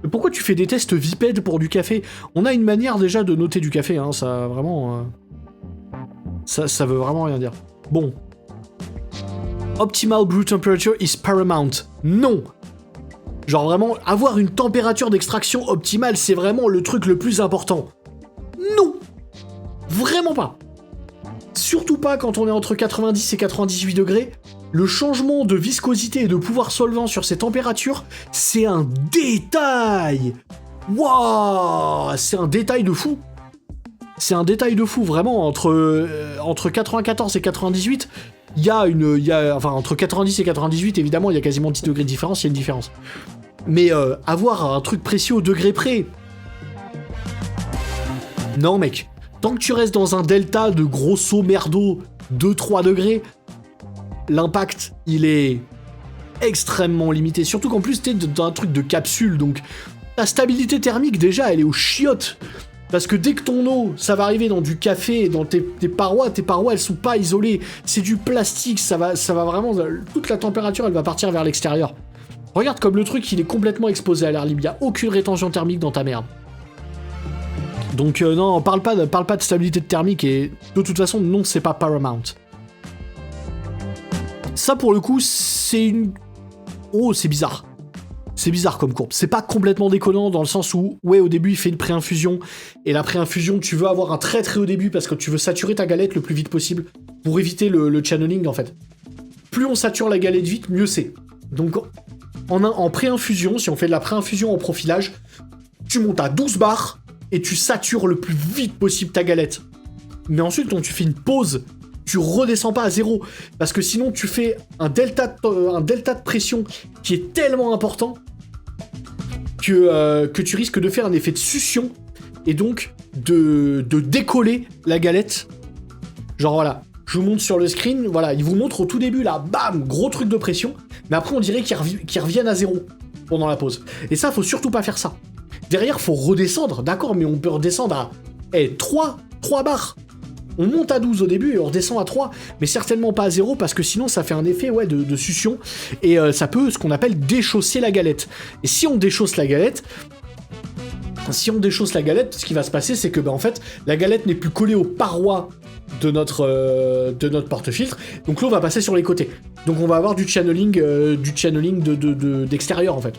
A: Mais pourquoi tu fais des tests Viped pour du café? On a une manière déjà de noter du café, hein, ça vraiment... Ça veut vraiment rien dire. Bon. Optimal brew temperature is paramount. Non! Genre vraiment, avoir une température d'extraction optimale, c'est vraiment le truc le plus important. Non! Vraiment pas. Surtout pas quand on est entre 90 et 98 degrés. Le changement de viscosité et de pouvoir solvant sur ces températures, c'est un détail. Waouh, c'est un détail de fou. C'est un détail de fou, vraiment. Entre 94 et 98, enfin, entre 90 et 98, évidemment, il y a quasiment 10 degrés de différence, il y a une différence. Mais avoir un truc précis au degré près... Non, mec. Tant que tu restes dans un delta de grosso merdo 2-3 degrés, l'impact, il est extrêmement limité. Surtout qu'en plus, t'es dans un truc de capsule, donc ta stabilité thermique, déjà, elle est aux chiottes. Parce que dès que ton eau, ça va arriver dans du café, dans tes parois, elles sont pas isolées. C'est du plastique, ça va vraiment... Toute la température, elle va partir vers l'extérieur. Regarde comme le truc, il est complètement exposé à l'air libre. Il n'y a aucune rétention thermique dans ta merde. Donc non, parle pas de stabilité thermique et de toute façon, non, c'est pas paramount. Ça, pour le coup, c'est une... Oh, c'est bizarre. C'est bizarre comme courbe. C'est pas complètement déconnant dans le sens où, ouais, au début, il fait une pré-infusion. Et la pré-infusion, tu veux avoir un très très haut début parce que tu veux saturer ta galette le plus vite possible pour éviter le channeling, en fait. Plus on sature la galette vite, mieux c'est. Donc, en pré-infusion, si on fait de la pré-infusion en profilage, tu montes à 12 bars et tu satures le plus vite possible ta galette. Mais ensuite, quand tu fais une pause, tu redescends pas à 0. Parce que sinon, tu fais un delta de pression qui est tellement important que tu risques de faire un effet de succion et donc de décoller la galette. Genre voilà, je vous montre sur le screen, voilà, il vous montre au tout début là, bam, gros truc de pression, mais après on dirait qu'ils reviennent à 0 pendant la pause. Et ça, faut surtout pas faire ça. Derrière, faut redescendre, d'accord, mais on peut redescendre à 3 bars. On monte à 12 au début et on redescend à 3, mais certainement pas à 0 parce que sinon ça fait un effet de succion et ça peut ce qu'on appelle déchausser la galette. Et si on déchausse la galette, ce qui va se passer c'est que en fait la galette n'est plus collée aux parois de notre porte-filtre, donc l'eau va passer sur les côtés. Donc on va avoir du channeling d'extérieur en fait.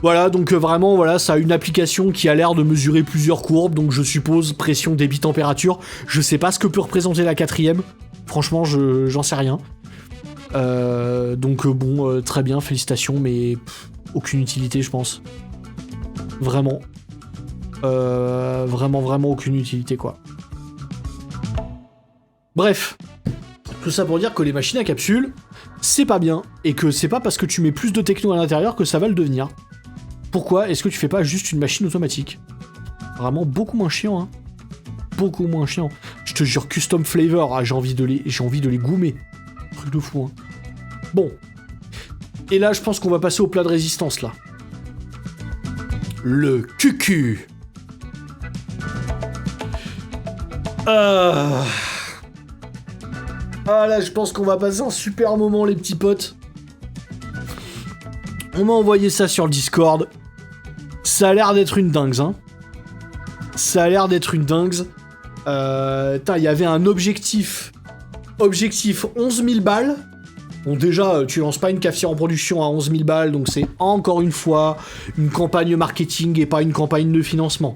A: Voilà, donc vraiment, voilà, ça a une application qui a l'air de mesurer plusieurs courbes, donc je suppose pression, débit, température. Je sais pas ce que peut représenter la 4ème. Franchement, j'en sais rien. Donc bon, très bien, félicitations, mais aucune utilité, je pense. Vraiment. Vraiment aucune utilité, quoi. Bref. Tout ça pour dire que les machines à capsule, c'est pas bien, et que c'est pas parce que tu mets plus de techno à l'intérieur que ça va le devenir. Pourquoi est-ce que tu fais pas juste une machine automatique? Vraiment beaucoup moins chiant, hein. Beaucoup moins chiant. Je te jure, custom flavor, ah, j'ai envie de les goumer. Truc de fou, hein. Bon. Et là, je pense qu'on va passer au plat de résistance, là. Le cucu. Ah là, je pense qu'on va passer un super moment, les petits potes. On m'a envoyé ça sur le Discord. Ça a l'air d'être une dingue, hein. Ça a l'air d'être une dingue. Il y avait un objectif. Objectif 11 000 balles. Bon, déjà, tu lances pas une cafetière en production à 11 000 balles, donc c'est encore une fois une campagne marketing et pas une campagne de financement.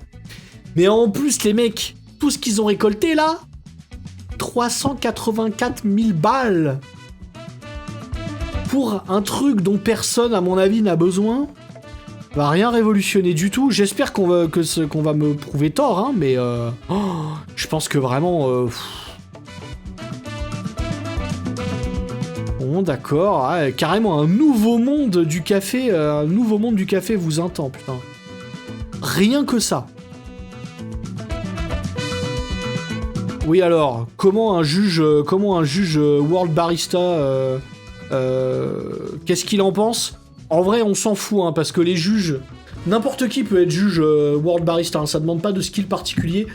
A: Mais en plus, les mecs, tout ce qu'ils ont récolté là, 384 000 balles pour un truc dont personne, à mon avis, n'a besoin. Va rien révolutionner du tout. J'espère qu'on va me prouver tort, hein, mais je pense que vraiment. Bon, d'accord. Ah, carrément un nouveau monde du café. Un nouveau monde du café vous entend, putain. Rien que ça. Oui, alors, comment un juge World Barista, qu'est-ce qu'il en pense ? En vrai, on s'en fout, hein, parce que les juges, n'importe qui peut être juge World Barista, hein, ça demande pas de skill particulier.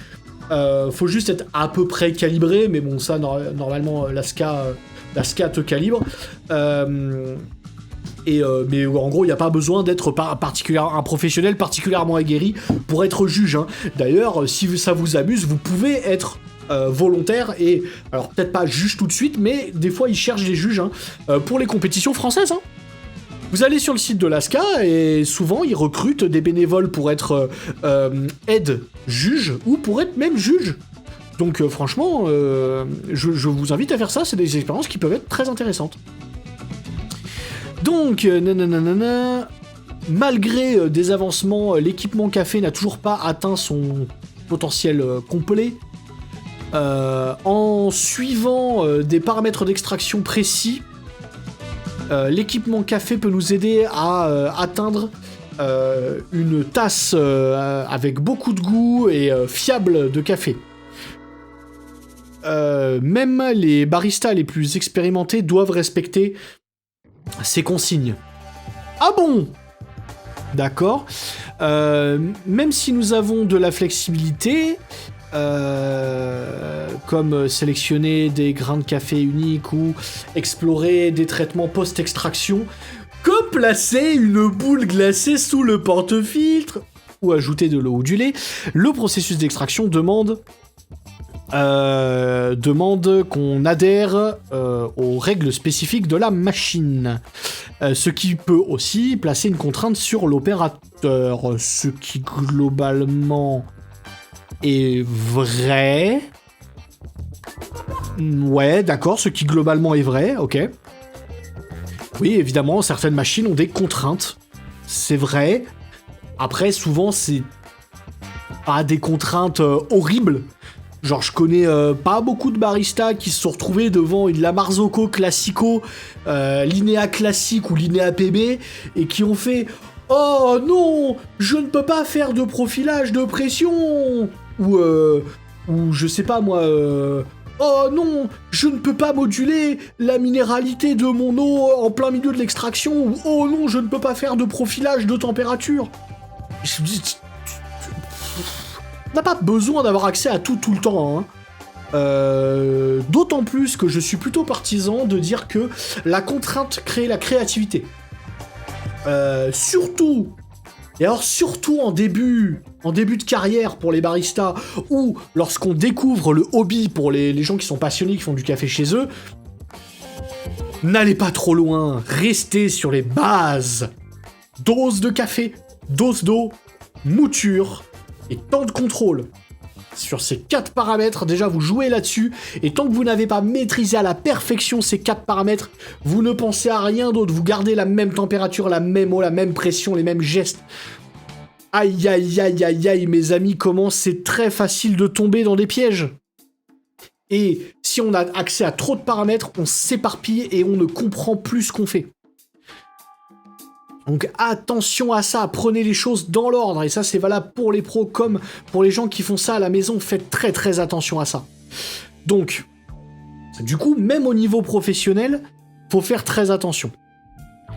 A: Faut juste être à peu près calibré, mais bon, ça, normalement, la SCA te calibre. Mais en gros, il n'y a pas besoin d'être un professionnel particulièrement aguerri pour être juge, hein. D'ailleurs, si ça vous amuse, vous pouvez être volontaire et, alors peut-être pas juge tout de suite, mais des fois ils cherchent des juges, hein, pour les compétitions françaises, hein. Vous allez sur le site de l'ASCA et souvent ils recrutent des bénévoles pour être aide-juge ou pour être même juge. Donc franchement, je vous invite à faire ça, c'est des expériences qui peuvent être très intéressantes. Donc, malgré des avancements, l'équipement café n'a toujours pas atteint son potentiel complet. En suivant des paramètres d'extraction précis, l'équipement café peut nous aider à atteindre une tasse avec beaucoup de goût et fiable de café. Même les baristas les plus expérimentés doivent respecter ces consignes. Ah bon ? D'accord. Même si nous avons de la flexibilité, comme sélectionner des grains de café uniques ou explorer des traitements post-extraction, comme placer une boule glacée sous le porte-filtre ou ajouter de l'eau ou du lait, le processus d'extraction demande qu'on adhère aux règles spécifiques de la machine. Ce qui peut aussi placer une contrainte sur l'opérateur, ce qui globalement est vrai. Ouais, d'accord, ce qui globalement est vrai, ok. Oui, évidemment, certaines machines ont des contraintes, c'est vrai. Après, souvent, c'est pas des contraintes horribles. Genre, je connais pas beaucoup de baristas qui se sont retrouvés devant une La Marzocco Classico, Linea classique ou Linea PB, et qui ont fait « Oh non, je ne peux pas faire de profilage de pression !» ou je sais pas moi... Oh non, je ne peux pas moduler la minéralité de mon eau en plein milieu de l'extraction, ou oh non, je ne peux pas faire de profilage de température. Je me dis... On n'a pas besoin d'avoir accès à tout le temps, hein. D'autant plus que je suis plutôt partisan de dire que la contrainte crée la créativité. Surtout en début de carrière pour les baristas, ou lorsqu'on découvre le hobby pour les gens qui sont passionnés, qui font du café chez eux, n'allez pas trop loin, restez sur les bases. Dose de café, dose d'eau, mouture et temps de contrôle. Sur ces 4 paramètres, déjà vous jouez là-dessus, et tant que vous n'avez pas maîtrisé à la perfection ces 4 paramètres, vous ne pensez à rien d'autre, vous gardez la même température, la même eau, la même pression, les mêmes gestes. Aïe aïe aïe aïe aïe, mes amis, comment c'est très facile de tomber dans des pièges. Et si on a accès à trop de paramètres, on s'éparpille et on ne comprend plus ce qu'on fait. Donc attention à ça, prenez les choses dans l'ordre, et ça c'est valable pour les pros comme pour les gens qui font ça à la maison, faites très très attention à ça. Donc, du coup, même au niveau professionnel, faut faire très attention.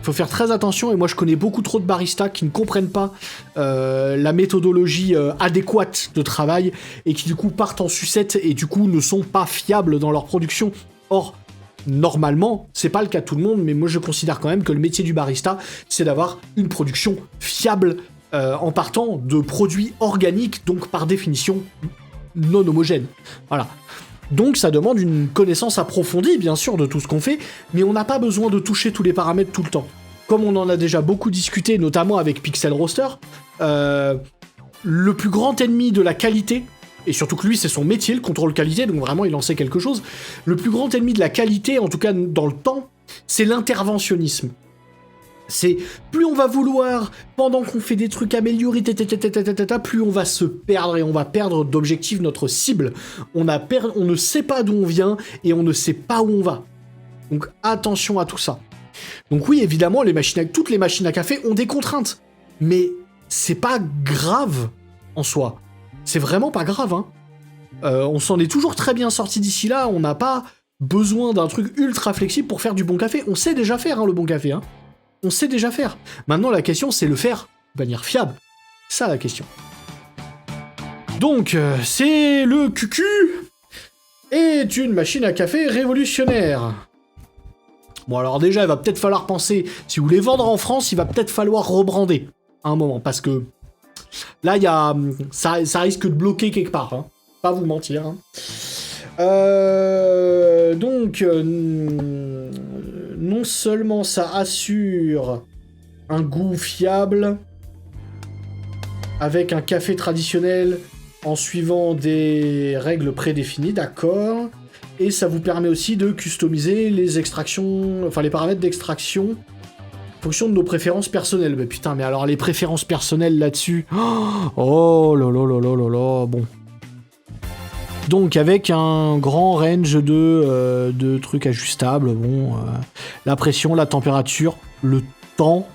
A: faut faire très attention, et moi je connais beaucoup trop de baristas qui ne comprennent pas la méthodologie adéquate de travail, et qui du coup partent en sucette, et du coup ne sont pas fiables dans leur production. Or, normalement, c'est pas le cas de tout le monde, mais moi je considère quand même que le métier du barista, c'est d'avoir une production fiable, en partant de produits organiques, donc par définition non homogènes. Voilà. Donc ça demande une connaissance approfondie, bien sûr, de tout ce qu'on fait, mais on n'a pas besoin de toucher tous les paramètres tout le temps. Comme on en a déjà beaucoup discuté, notamment avec Pixel Roaster, le plus grand ennemi de la qualité, et surtout que lui c'est son métier, le contrôle qualité, donc vraiment il en sait quelque chose, le plus grand ennemi de la qualité, en tout cas dans le temps, c'est l'interventionnisme. C'est plus on va vouloir, pendant qu'on fait des trucs améliorés, plus on va se perdre, et on va perdre d'objectif notre cible. On ne sait pas d'où on vient, et on ne sait pas où on va. Donc attention à tout ça. Donc oui, évidemment, toutes les machines à café ont des contraintes, mais c'est pas grave en soi. C'est vraiment pas grave, hein. On s'en est toujours très bien sorti d'ici là, on n'a pas besoin d'un truc ultra flexible pour faire du bon café. On sait déjà faire, hein, le bon café, hein. On sait déjà faire. Maintenant, la question, c'est le faire de manière fiable. C'est ça, la question. Donc, c'est le QQ est une machine à café révolutionnaire. Bon, alors déjà, il va peut-être falloir penser, si vous voulez vendre en France, il va peut-être falloir rebrander à un moment, parce que là, ça risque de bloquer quelque part, hein. Pas vous mentir, hein. Donc, non seulement ça assure un goût fiable avec un café traditionnel en suivant des règles prédéfinies, d'accord, et ça vous permet aussi de customiser les extractions, enfin les paramètres d'extraction en fonction de nos préférences personnelles. Mais putain, mais alors les préférences personnelles là-dessus, oh là là là là là là, bon. Donc avec un grand range de trucs ajustables, bon, la pression, la température, le temps,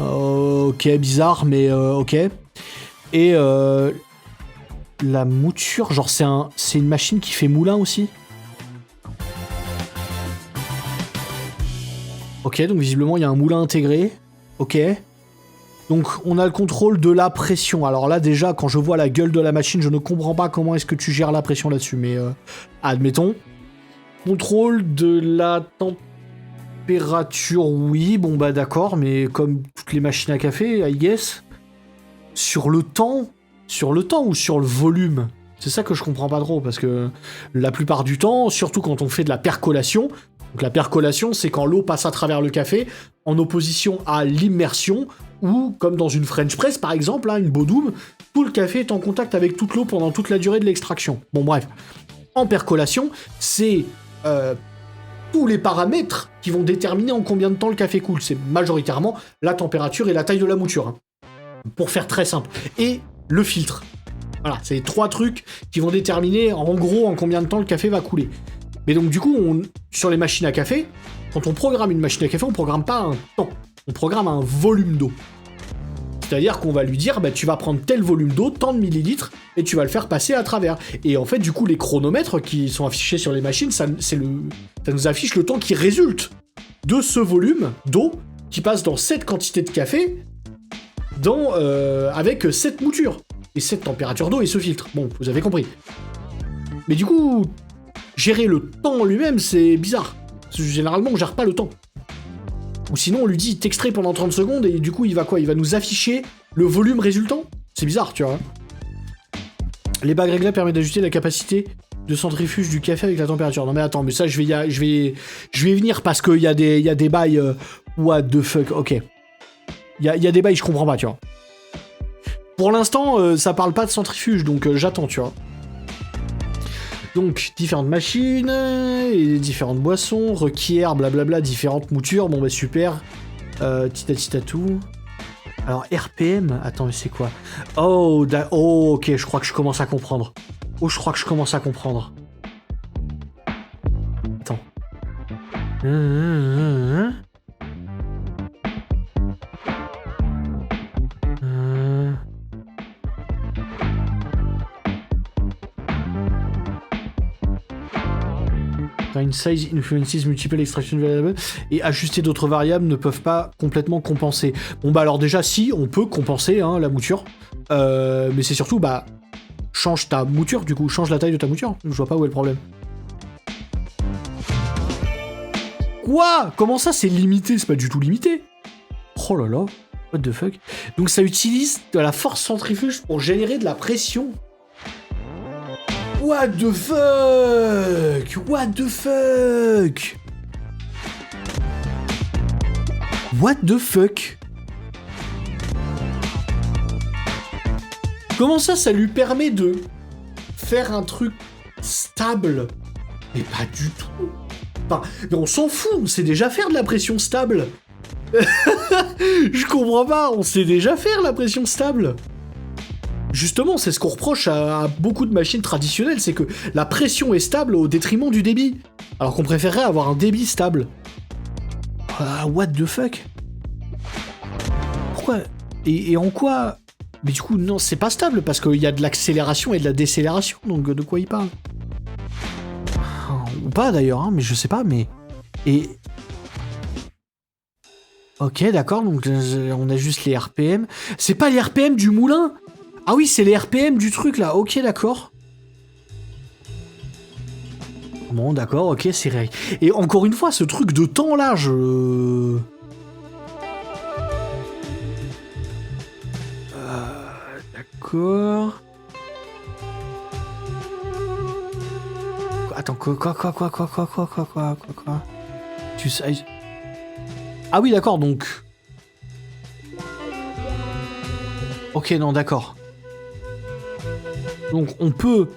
A: ok, bizarre, mais ok, et la mouture, genre c'est une machine qui fait moulin aussi. Ok, donc visiblement il y a un moulin intégré, ok. Donc on a le contrôle de la pression. Alors là déjà, quand je vois la gueule de la machine, je ne comprends pas comment est-ce que tu gères la pression là-dessus, mais admettons. Contrôle de la température, oui, bon bah d'accord, mais comme toutes les machines à café, I guess. Sur le temps ou sur le volume? C'est ça que je comprends pas trop, parce que la plupart du temps, surtout quand on fait de la percolation, donc la percolation, c'est quand l'eau passe à travers le café, en opposition à l'immersion, ou comme dans une French press par exemple, hein, une Bodum, tout le café est en contact avec toute l'eau pendant toute la durée de l'extraction. Bon bref, en percolation, c'est tous les paramètres qui vont déterminer en combien de temps le café coule. C'est majoritairement la température et la taille de la mouture, hein, pour faire très simple. Et le filtre. Voilà, c'est les trois trucs qui vont déterminer en gros en combien de temps le café va couler. Mais donc du coup, sur les machines à café, quand on programme une machine à café, on programme pas un temps, on programme un volume d'eau. C'est-à-dire qu'on va lui dire, bah, tu vas prendre tel volume d'eau, tant de millilitres, et tu vas le faire passer à travers. Et en fait, du coup, les chronomètres qui sont affichés sur les machines, ça nous affiche le temps qui résulte de ce volume d'eau qui passe dans cette quantité de café, avec cette mouture, et cette température d'eau et ce filtre. Bon, vous avez compris. Mais du coup, gérer le temps en lui-même, c'est bizarre. Parce que généralement, on gère pas le temps. Ou sinon, on lui dit, t'extrais pendant 30 secondes, et du coup, il va quoi? Il va nous afficher le volume résultant? C'est bizarre, tu vois. Les bagues réglables permettent d'ajuster la capacité de centrifuge du café avec la température. Non mais attends, mais ça, je vais y venir, parce qu'il y a des bails... what the fuck, ok. Il y a des bails, je comprends pas, tu vois. Pour l'instant, ça parle pas de centrifuge, donc j'attends, tu vois. Donc, différentes machines, et différentes boissons, requièrent, blablabla, différentes moutures, bon bah super. Titatatou. Alors, RPM, attends, mais c'est quoi? Oh, ok, je crois que je commence à comprendre. Attends. Grind size influences multiple extraction variable et ajuster d'autres variables ne peuvent pas complètement compenser. Bon bah alors déjà si, on peut compenser hein, la mouture, mais c'est surtout bah change ta mouture du coup, change la taille de ta mouture. Je vois pas où est le problème. Quoi? Comment ça c'est limité? C'est pas du tout limité. Oh là là, what the fuck? Donc ça utilise de la force centrifuge pour générer de la pression. What the fuck? What the fuck? What the fuck? Comment ça lui permet de faire un truc stable? Mais pas du tout. Enfin, mais on s'en fout, on sait déjà faire de la pression stable. Je comprends pas, on sait déjà faire la pression stable. Justement, c'est ce qu'on reproche à beaucoup de machines traditionnelles, c'est que la pression est stable au détriment du débit. Alors qu'on préférerait avoir un débit stable. What the fuck? Pourquoi? Et en quoi? Mais du coup, non, c'est pas stable, parce qu'il y a de l'accélération et de la décélération, donc de quoi il parle? Ou pas d'ailleurs, hein, mais je sais pas, mais... Et... Ok, d'accord, donc on a juste les RPM. C'est pas les RPM du moulin? Ah oui, c'est les RPM du truc, là. Ok, d'accord. Bon, d'accord, ok, c'est vrai. Et encore une fois, ce truc de temps, là, d'accord... Attends, quoi? Tu sais... Ah oui, d'accord, donc... Ok, non, d'accord. Donc, on peut...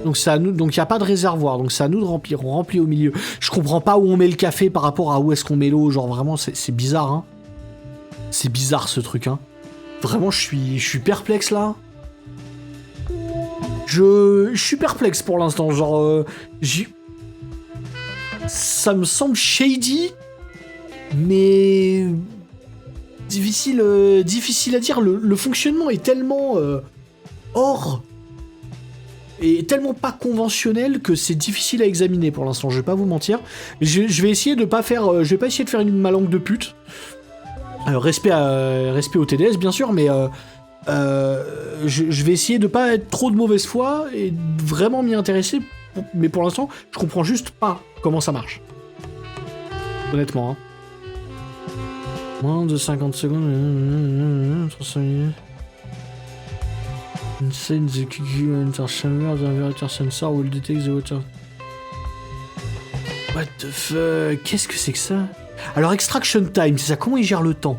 A: Donc, c'est à nous... Donc, il n'y a pas de réservoir, donc c'est à nous de remplir. On remplit au milieu. Je comprends pas où on met le café par rapport à où est-ce qu'on met l'eau. Genre, vraiment, c'est bizarre, hein. C'est bizarre, ce truc, hein. Vraiment, je suis perplexe, là. Je suis perplexe, pour l'instant. Genre, ça me semble shady... Mais difficile à dire. Le fonctionnement est tellement hors et tellement pas conventionnel que c'est difficile à examiner pour l'instant. Je vais pas vous mentir. Je vais essayer de pas faire. Je vais pas essayer de faire ma langue de pute. Respect au TDS bien sûr, mais je vais essayer de pas être trop de mauvaise foi et vraiment m'y intéresser. Mais pour l'instant, je comprends juste pas comment ça marche. Honnêtement, hein. Moins de 50 secondes. 300 minutes. Inside the QQ interchamber, the inverter sensor will detect the water. What the fuck? Qu'est-ce que c'est que ça? Alors, extraction time, c'est ça. Comment il gère le temps?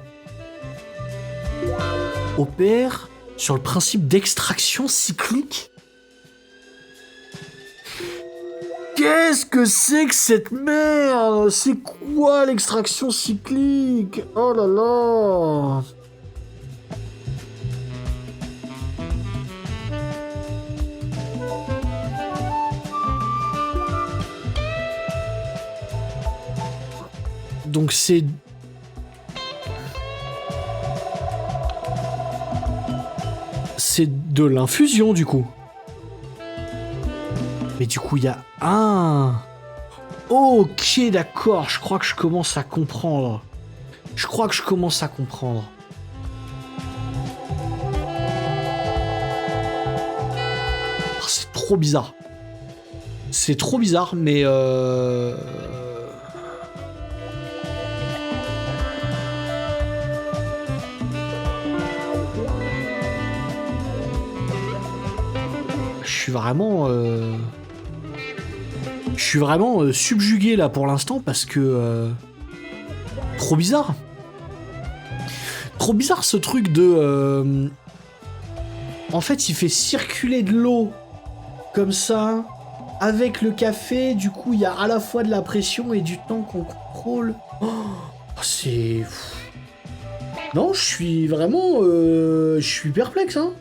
A: Opère sur le principe d'extraction cyclique. Qu'est-ce que c'est que cette merde? C'est quoi l'extraction cyclique? Oh là là! Donc c'est... C'est de l'infusion du coup. Mais du coup, il y a un... Ok, d'accord, je crois que je commence à comprendre. Oh, c'est trop bizarre. C'est trop bizarre, mais... Je suis vraiment subjugué là pour l'instant parce que... trop bizarre. Trop bizarre ce truc de... En fait, il fait circuler de l'eau comme ça, avec le café. Du coup, il y a à la fois de la pression et du temps qu'on contrôle. Oh, c'est... Non, je suis vraiment... je suis perplexe, hein.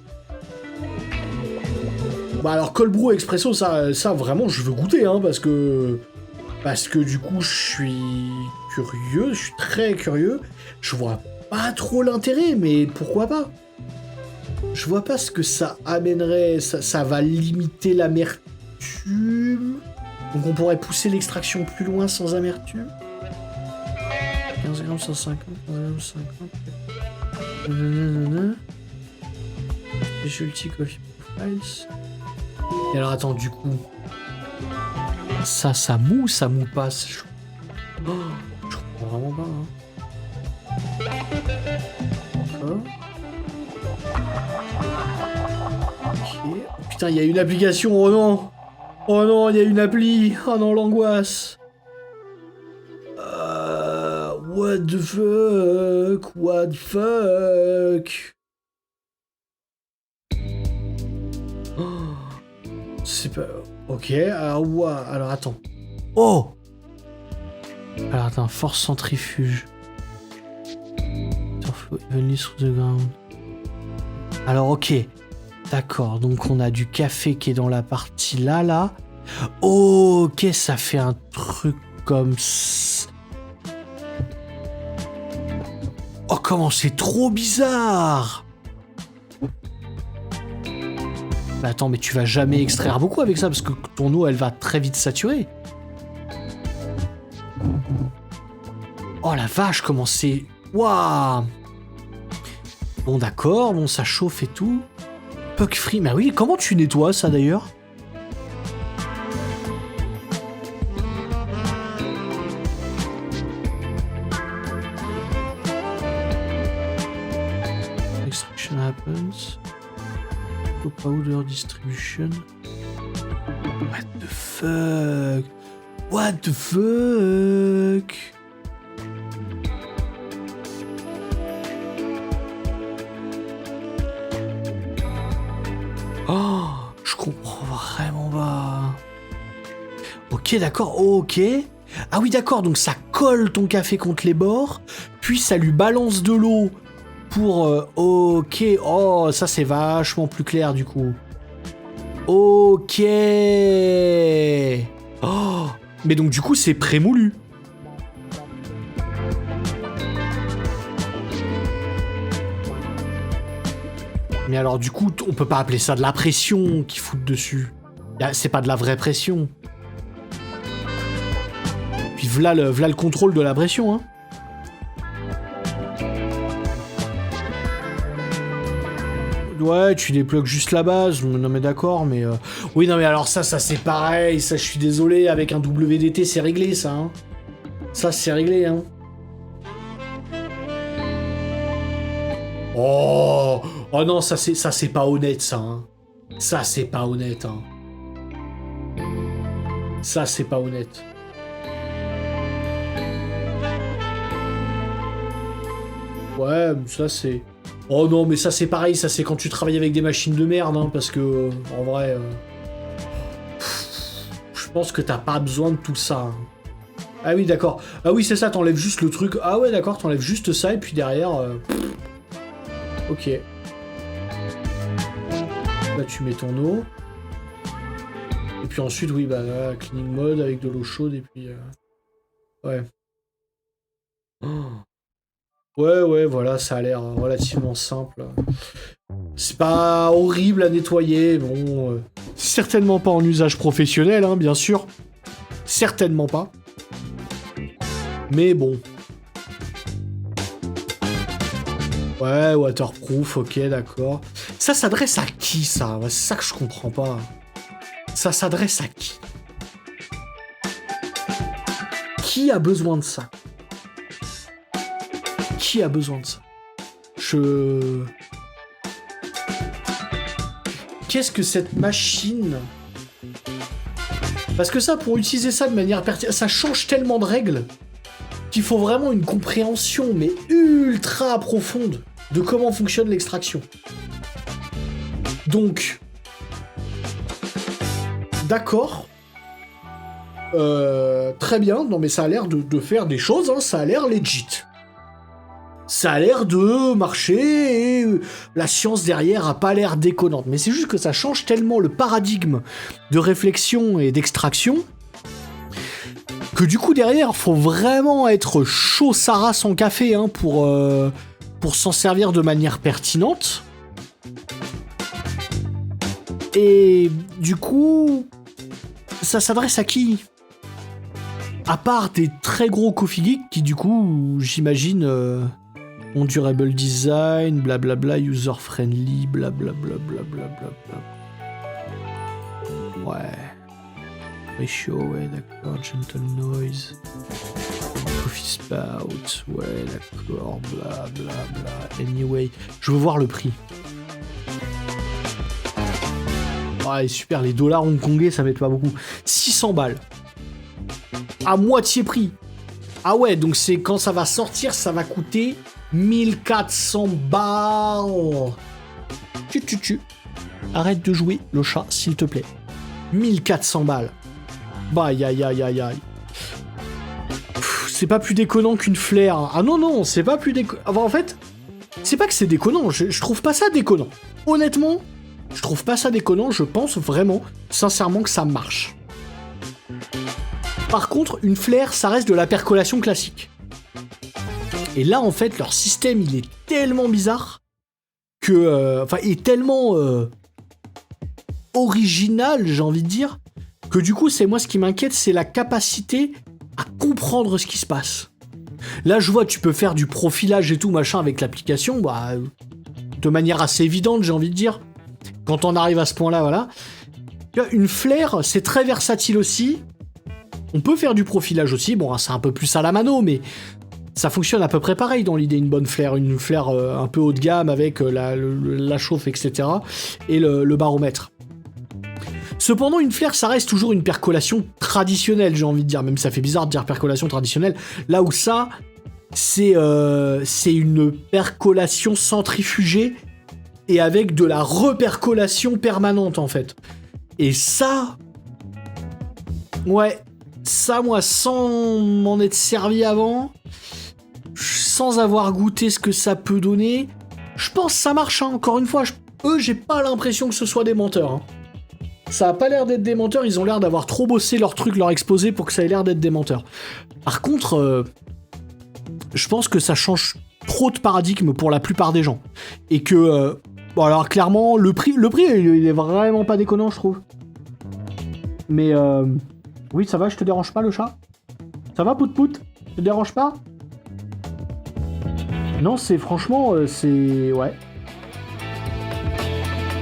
A: Bah alors cold brew expresso, ça vraiment je veux goûter, hein, parce que du coup je suis curieux, je suis très curieux. Je vois pas trop l'intérêt, mais pourquoi pas? Je vois pas ce que ça amènerait, ça va limiter l'amertume. Donc on pourrait pousser l'extraction plus loin sans amertume. 15 grammes 150, 15 grammes 50. Nanana. Specialty coffee profiles. Et alors attends, du coup... Ça moue pas. Je comprends vraiment pas. D'accord. Ok. Oh, putain, il y a une application, oh non! Oh non, il y a une appli! Oh non, l'angoisse! What the fuck? What the fuck? Oh, c'est pas... Ok, alors attends. Oh! Alors attends, force centrifuge. Evenly through the ground. Alors ok. D'accord, donc on a du café qui est dans la partie là. Ok, ça fait un truc comme ça. Oh, comment c'est trop bizarre! Bah attends, mais tu vas jamais extraire beaucoup avec ça, parce que ton eau, elle va très vite saturer. Oh la vache, comment c'est... Waouh! Bon d'accord, bon ça chauffe et tout. Puck free, mais oui, comment tu nettoies ça d'ailleurs? Extraction happens. Powder distribution. What the fuck? What the fuck? Oh, je comprends vraiment pas. Ok, d'accord, ok. Ah oui, d'accord, donc ça colle ton café contre les bords, puis ça lui balance de l'eau pour... ok, oh, ça c'est vachement plus clair du coup. Ok. Oh, mais donc du coup c'est prémoulu. Mais alors du coup, on peut pas appeler ça de la pression qu'ils foutent dessus. C'est pas de la vraie pression. Puis v'là le contrôle de la pression, hein. Ouais, tu déplugues juste la base, non mais d'accord, mais... Oui, non mais alors ça c'est pareil, ça je suis désolé, avec un WDT c'est réglé ça, hein. Ça c'est réglé, hein. Oh non, ça c'est pas honnête ça, hein. Ça c'est pas honnête, hein. Ça c'est pas honnête. Ouais, ça c'est... Oh non, mais ça c'est pareil, ça c'est quand tu travailles avec des machines de merde, hein, parce que, en vrai... je pense que t'as pas besoin de tout ça. Hein. Ah oui, d'accord. Ah oui, c'est ça, t'enlèves juste le truc. Ah ouais, d'accord, t'enlèves juste ça, et puis derrière... Ok. Là, tu mets ton eau. Et puis ensuite, oui, bah là, cleaning mode avec de l'eau chaude, et puis... Ouais. Oh. Ouais, voilà, ça a l'air relativement simple. C'est pas horrible à nettoyer, bon... certainement pas en usage professionnel, hein, bien sûr. Certainement pas. Mais bon. Ouais, waterproof, ok, d'accord. Ça s'adresse à qui, ça? C'est ça que je comprends pas. Ça s'adresse à qui? Qui a besoin de ça? Qui a besoin de ça? Qu'est-ce que cette machine... Parce que ça, pour utiliser ça de manière pertinente, ça change tellement de règles qu'il faut vraiment une compréhension, mais ultra profonde, de comment fonctionne l'extraction. Donc... D'accord. Très bien, non mais ça a l'air de faire des choses, hein, ça a l'air legit. Ça a l'air de marcher, et la science derrière a pas l'air déconnante. Mais c'est juste que ça change tellement le paradigme de réflexion et d'extraction que du coup derrière, faut vraiment être chaud Sarah sans café, hein, pour s'en servir de manière pertinente. Et du coup... ça s'adresse à qui? À part des très gros coffee geeks qui, du coup, j'imagine, ont durable design, blablabla, user-friendly, blablabla, blablabla. Ouais. Ratio, ouais, d'accord, gentle noise. Coffee spout, ouais, d'accord, blablabla. Anyway, je veux voir le prix. Ouais, super, les dollars hongkongais, ça m'aide pas beaucoup. 600 balles. À moitié prix. Ah ouais, donc c'est quand ça va sortir, ça va coûter 1400 balles. Tu. Arrête de jouer, le chat, s'il te plaît. 1400 balles. Bah, aïe. C'est pas plus déconnant qu'une flair. Ah non, c'est pas plus déconnant. Enfin, en fait, c'est pas que c'est déconnant, je trouve pas ça déconnant. Honnêtement, je trouve pas ça déconnant, je pense vraiment, sincèrement, que ça marche. Par contre, une flair, ça reste de la percolation classique. Et là, en fait, leur système, il est tellement bizarre que... Enfin, il est tellement original, j'ai envie de dire, que du coup, c'est moi ce qui m'inquiète, c'est la capacité à comprendre ce qui se passe. Là, je vois, tu peux faire du profilage et tout, machin, avec l'application, bah, de manière assez évidente, j'ai envie de dire. Quand on arrive à ce point-là, voilà. Une flair, c'est très versatile aussi. On peut faire du profilage aussi, bon, c'est un peu plus à la mano, mais ça fonctionne à peu près pareil dans l'idée, une bonne flair, un peu haut de gamme avec la chauffe, etc. et le baromètre. Cependant, une flair, ça reste toujours une percolation traditionnelle, j'ai envie de dire, même ça fait bizarre de dire percolation traditionnelle, là où ça, c'est une percolation centrifugée et avec de la repercolation permanente, en fait. Et ça... Ouais... Ça, moi, sans m'en être servi avant, sans avoir goûté ce que ça peut donner, je pense que ça marche, hein. Encore une fois, j'ai pas l'impression que ce soit des menteurs. Hein. Ça a pas l'air d'être des menteurs, ils ont l'air d'avoir trop bossé leur truc, leur exposé pour que ça ait l'air d'être des menteurs. Par contre, je pense que ça change trop de paradigme pour la plupart des gens. Et que, bon alors clairement, le prix il est vraiment pas déconnant, je trouve. Mais... Oui, ça va, je te dérange pas, le chat? Ça va, Pout-Pout? Ça te dérange pas? Non, c'est franchement, c'est... Ouais.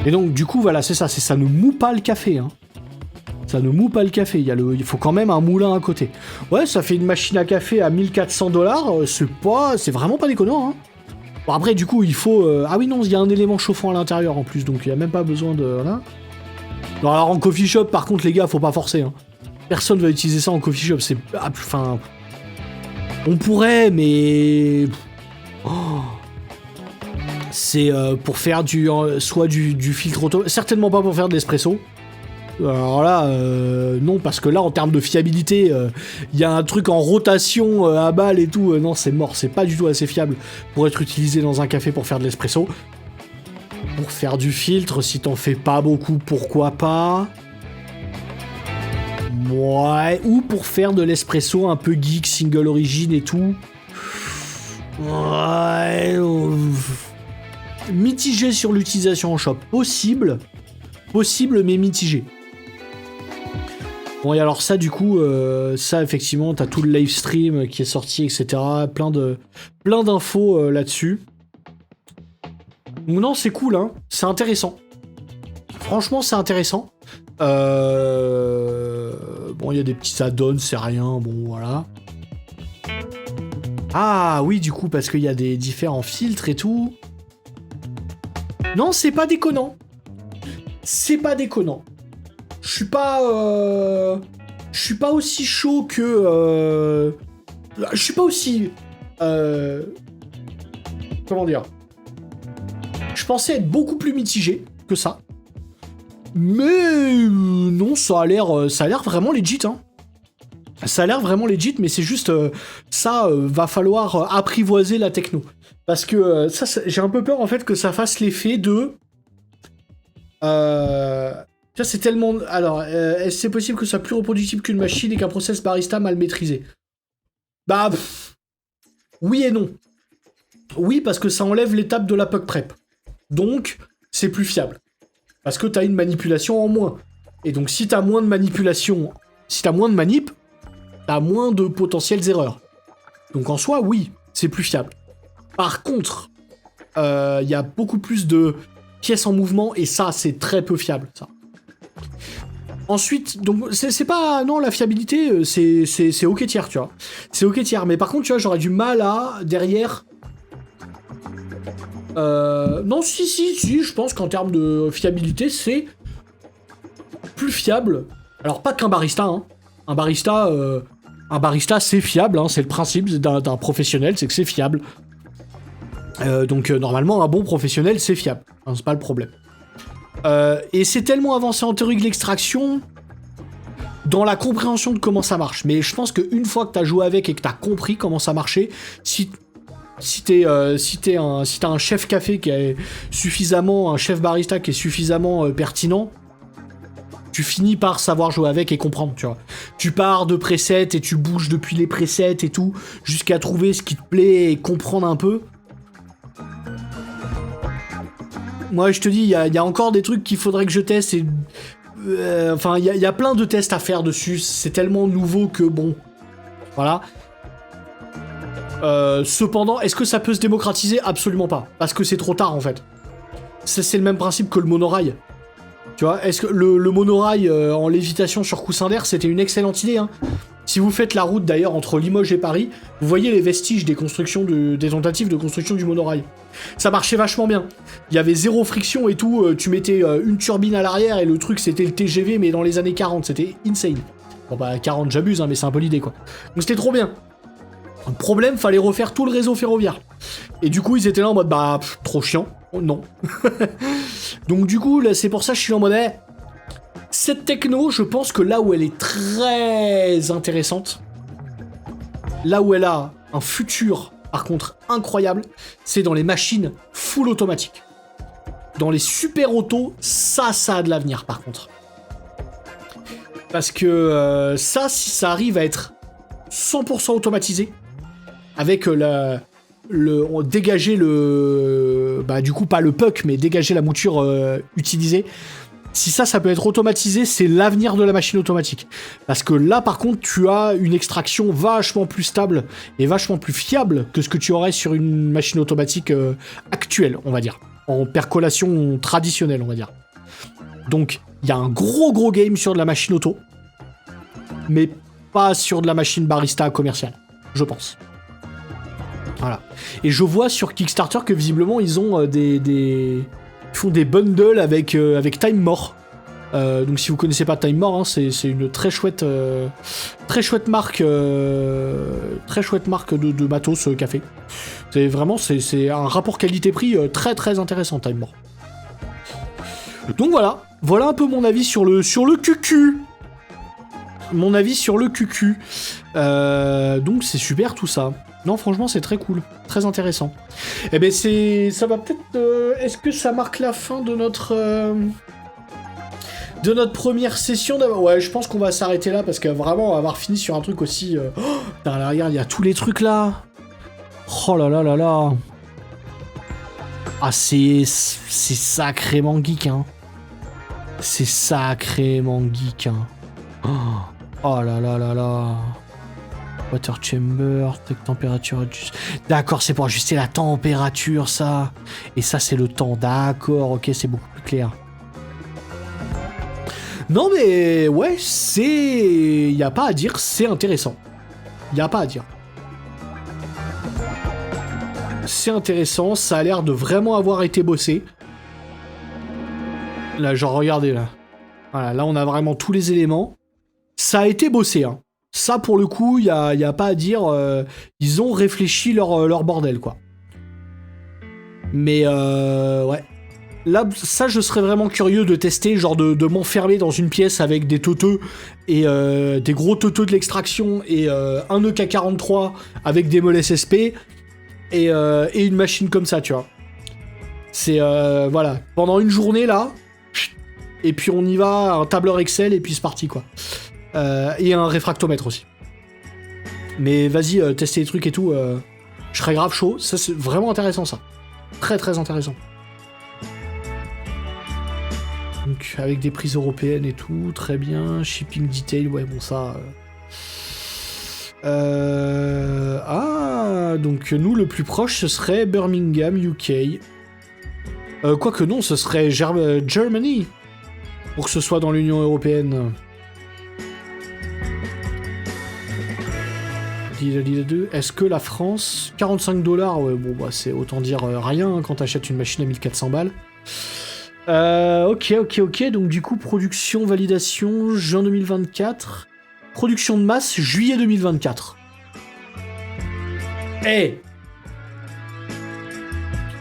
A: Et donc, du coup, voilà, c'est ça ne moue pas le café, hein. Ça ne moue pas le café, il faut quand même un moulin à côté. Ouais, ça fait une machine à café à 1400 $, c'est vraiment pas déconnant, hein. Bon, après, du coup, il faut... Ah oui, non, il y a un élément chauffant à l'intérieur, en plus, donc il y a même pas besoin de... Voilà. Non, alors, en coffee shop, par contre, les gars, faut pas forcer, hein. Personne va utiliser ça en coffee shop, c'est... Enfin... On pourrait, mais... Oh. C'est pour faire soit du filtre auto... Certainement pas pour faire de l'espresso. Alors là, non, parce que là, en termes de fiabilité, y a un truc en rotation à balle et tout. Non, c'est mort, c'est pas du tout assez fiable pour être utilisé dans un café pour faire de l'espresso. Pour faire du filtre, si t'en fais pas beaucoup, pourquoi pas? Ouais, ou pour faire de l'espresso un peu geek, single origin et tout. Ouais. Mitigé sur l'utilisation en shop. Possible, mais mitigé. Bon, et alors ça, du coup, ça, effectivement, t'as tout le live stream qui est sorti, etc. Plein d'infos là-dessus. Non, c'est cool, hein. C'est intéressant. Franchement, c'est intéressant. Bon, il y a des petits add-ons, c'est rien, bon, voilà. Ah, oui, du coup, parce qu'il y a des différents filtres et tout. Non, c'est pas déconnant. C'est pas déconnant. Je suis pas aussi chaud que... Je suis pas aussi... Comment dire? Je pensais être beaucoup plus mitigé que ça. Mais non, ça a l'air vraiment legit, hein. Ça a l'air vraiment legit, mais c'est juste ça va falloir apprivoiser la techno. Parce que ça, j'ai un peu peur en fait que ça fasse l'effet de... Ça c'est tellement... Alors, est-ce que c'est possible que ce soit plus reproductible qu'une machine et qu'un process barista mal maîtrisé? Bah... oui et non. Oui, parce que ça enlève l'étape de la puck prep. Donc, c'est plus fiable. Parce que t'as une manipulation en moins. Et donc si t'as moins de manipulation, si t'as moins de manip, t'as moins de potentielles erreurs. Donc en soi, oui, c'est plus fiable. Par contre, y a beaucoup plus de pièces en mouvement, et ça, c'est très peu fiable, ça. Ensuite, donc, c'est pas... Non, la fiabilité, c'est ok tiers, tu vois. C'est ok tiers, mais par contre, tu vois, j'aurais du mal à, derrière... Non, si, je pense qu'en termes de fiabilité, c'est plus fiable. Alors, pas qu'un barista, hein. Un barista, c'est fiable, hein, c'est le principe d'un professionnel, c'est que c'est fiable. Donc, normalement, un bon professionnel, c'est fiable. Hein, c'est pas le problème. Et c'est tellement avancé en théorie de l'extraction dans la compréhension de comment ça marche. Mais je pense qu'une fois que t'as joué avec et que t'as compris comment ça marchait, si t'as un chef café qui est suffisamment, un chef barista qui est suffisamment pertinent, tu finis par savoir jouer avec et comprendre, tu vois. Tu pars de presets et tu bouges depuis les presets et tout, jusqu'à trouver ce qui te plaît et comprendre un peu. Moi, je te dis, il y a encore des trucs qu'il faudrait que je teste et... Enfin, il y a plein de tests à faire dessus. C'est tellement nouveau que, bon... Voilà. Cependant, est-ce que ça peut se démocratiser? Absolument pas. Parce que c'est trop tard, en fait. C'est le même principe que le monorail. Tu vois, est-ce que le monorail en lévitation sur coussin d'air, c'était une excellente idée, hein. Si vous faites la route, d'ailleurs, entre Limoges et Paris, vous voyez les vestiges des constructions des tentatives de construction du monorail. Ça marchait vachement bien. Il y avait zéro friction et tout. Tu mettais une turbine à l'arrière et le truc, c'était le TGV, mais dans les années 40. C'était insane. Bon, bah, 40, j'abuse, hein, mais c'est un peu l'idée, quoi. Donc, c'était trop bien. Le problème, fallait refaire tout le réseau ferroviaire. Et du coup, ils étaient là en mode, bah, trop chiant. Oh, non. Donc, du coup, là, c'est pour ça que je suis en mode, cette techno, je pense que là où elle est très intéressante, là où elle a un futur, par contre, incroyable, c'est dans les machines full automatiques. Dans les super autos, ça a de l'avenir, par contre. Parce que ça, si ça arrive à être 100% automatisé, avec dégager le... Bah, du coup, pas le puck, mais dégager la mouture utilisée. Si ça peut être automatisé, c'est l'avenir de la machine automatique. Parce que là, par contre, tu as une extraction vachement plus stable et vachement plus fiable que ce que tu aurais sur une machine automatique actuelle, on va dire. En percolation traditionnelle, on va dire. Donc, il y a un gros game sur de la machine auto, mais pas sur de la machine barista commerciale, je pense. Voilà. Et je vois sur Kickstarter que visiblement, ils ont ils font des bundles avec Timemore. Donc si vous connaissez pas Timemore, hein, c'est une très chouette marque de matos café. C'est vraiment c'est un rapport qualité-prix très intéressant, Timemore. Donc voilà un peu mon avis sur le QQ. Mon avis sur le QQ. Donc c'est super tout ça. Non, franchement, c'est très cool, très intéressant. Eh ben, ça va peut-être... Est-ce que ça marque la fin de notre première session Ouais, je pense qu'on va s'arrêter là, parce que vraiment, avoir fini sur un truc aussi... Oh, putain, là, regarde, il y a tous les trucs là. Oh là là là là. Ah, c'est sacrément geek, hein. C'est sacrément geek, hein. Oh là là là là. Water chamber, température ajuste. D'accord, c'est pour ajuster la température, ça. Et ça, c'est le temps. D'accord, ok, c'est beaucoup plus clair. Non, mais ouais, c'est... Y a pas à dire, c'est intéressant. Y a pas à dire. C'est intéressant, ça a l'air de vraiment avoir été bossé. Là, genre, regardez, là. Voilà, là, on a vraiment tous les éléments. Ça a été bossé, hein. Ça, pour le coup, y a pas à dire. Ils ont réfléchi leur bordel, quoi. Mais, ouais. Là, ça, je serais vraiment curieux de tester, genre de m'enfermer dans une pièce avec des teuteux et des gros teuteux de l'extraction et un EK43 avec des molles SSP et une machine comme ça, tu vois. C'est, voilà. Pendant une journée, là, et puis on y va, un tableur Excel, et puis c'est parti, quoi. Et un réfractomètre aussi. Mais vas-y, tester les trucs et tout, je serais grave chaud. Ça, c'est vraiment intéressant, ça. Très intéressant. donc avec des prises européennes et tout, très bien. Shipping detail, ouais, bon ça... donc nous, le plus proche, ce serait Birmingham, UK. Quoique non, ce serait Germany, pour que ce soit dans l'Union Européenne. Est-ce que la France... 45 $, ouais, bon, bah, c'est autant dire rien hein, quand t'achètes une machine à 1400 balles. Ok, donc du coup, production, validation, juin 2024. Production de masse, juillet 2024.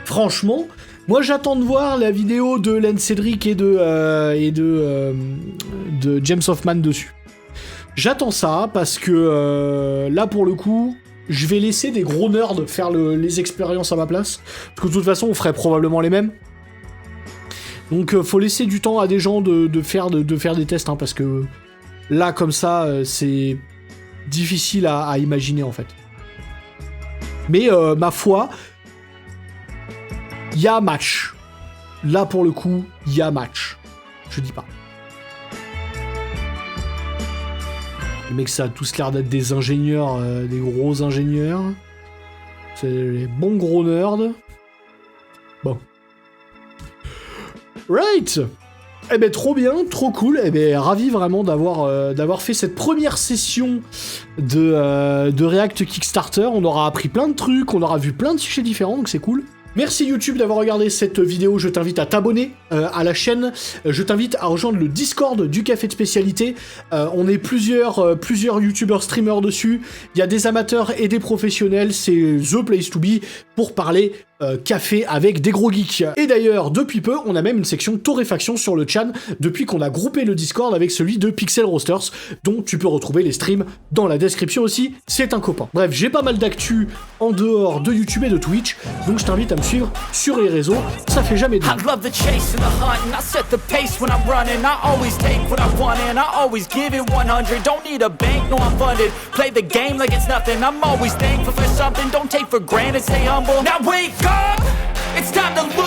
A: Franchement, moi j'attends de voir la vidéo de Len Cedric et de James Hoffman dessus. J'attends ça parce que là pour le coup, je vais laisser des gros nerds faire les expériences à ma place. Parce que de toute façon, on ferait probablement les mêmes. Donc faut laisser du temps à des gens de faire des tests, hein, parce que là comme ça, c'est difficile à imaginer en fait. Mais ma foi, il y a match. Là pour le coup, il y a match. Je dis pas. Les mecs, ça a tous l'air d'être des ingénieurs, des gros ingénieurs. C'est les bons gros nerds. Bon. Right. Eh ben trop bien, trop cool. Eh ben ravi vraiment d'avoir fait cette première session de React Kickstarter. On aura appris plein de trucs, on aura vu plein de sujets différents, donc c'est cool. Merci YouTube d'avoir regardé cette vidéo, je t'invite à t'abonner à la chaîne, je t'invite à rejoindre le Discord du Café de Spécialité, on est plusieurs youtubeurs streamers dessus, il y a des amateurs et des professionnels, c'est the place to be pour parler café avec des gros geeks. Et d'ailleurs, depuis peu, on a même une section torréfaction sur le chan, depuis qu'on a groupé le Discord avec celui de Pixel Roasters, dont tu peux retrouver les streams dans la description aussi, c'est un copain. Bref, j'ai pas mal d'actu en dehors de YouTube et de Twitch, donc je t'invite à me suivre sur les réseaux, ça fait jamais de mal. It's time to look.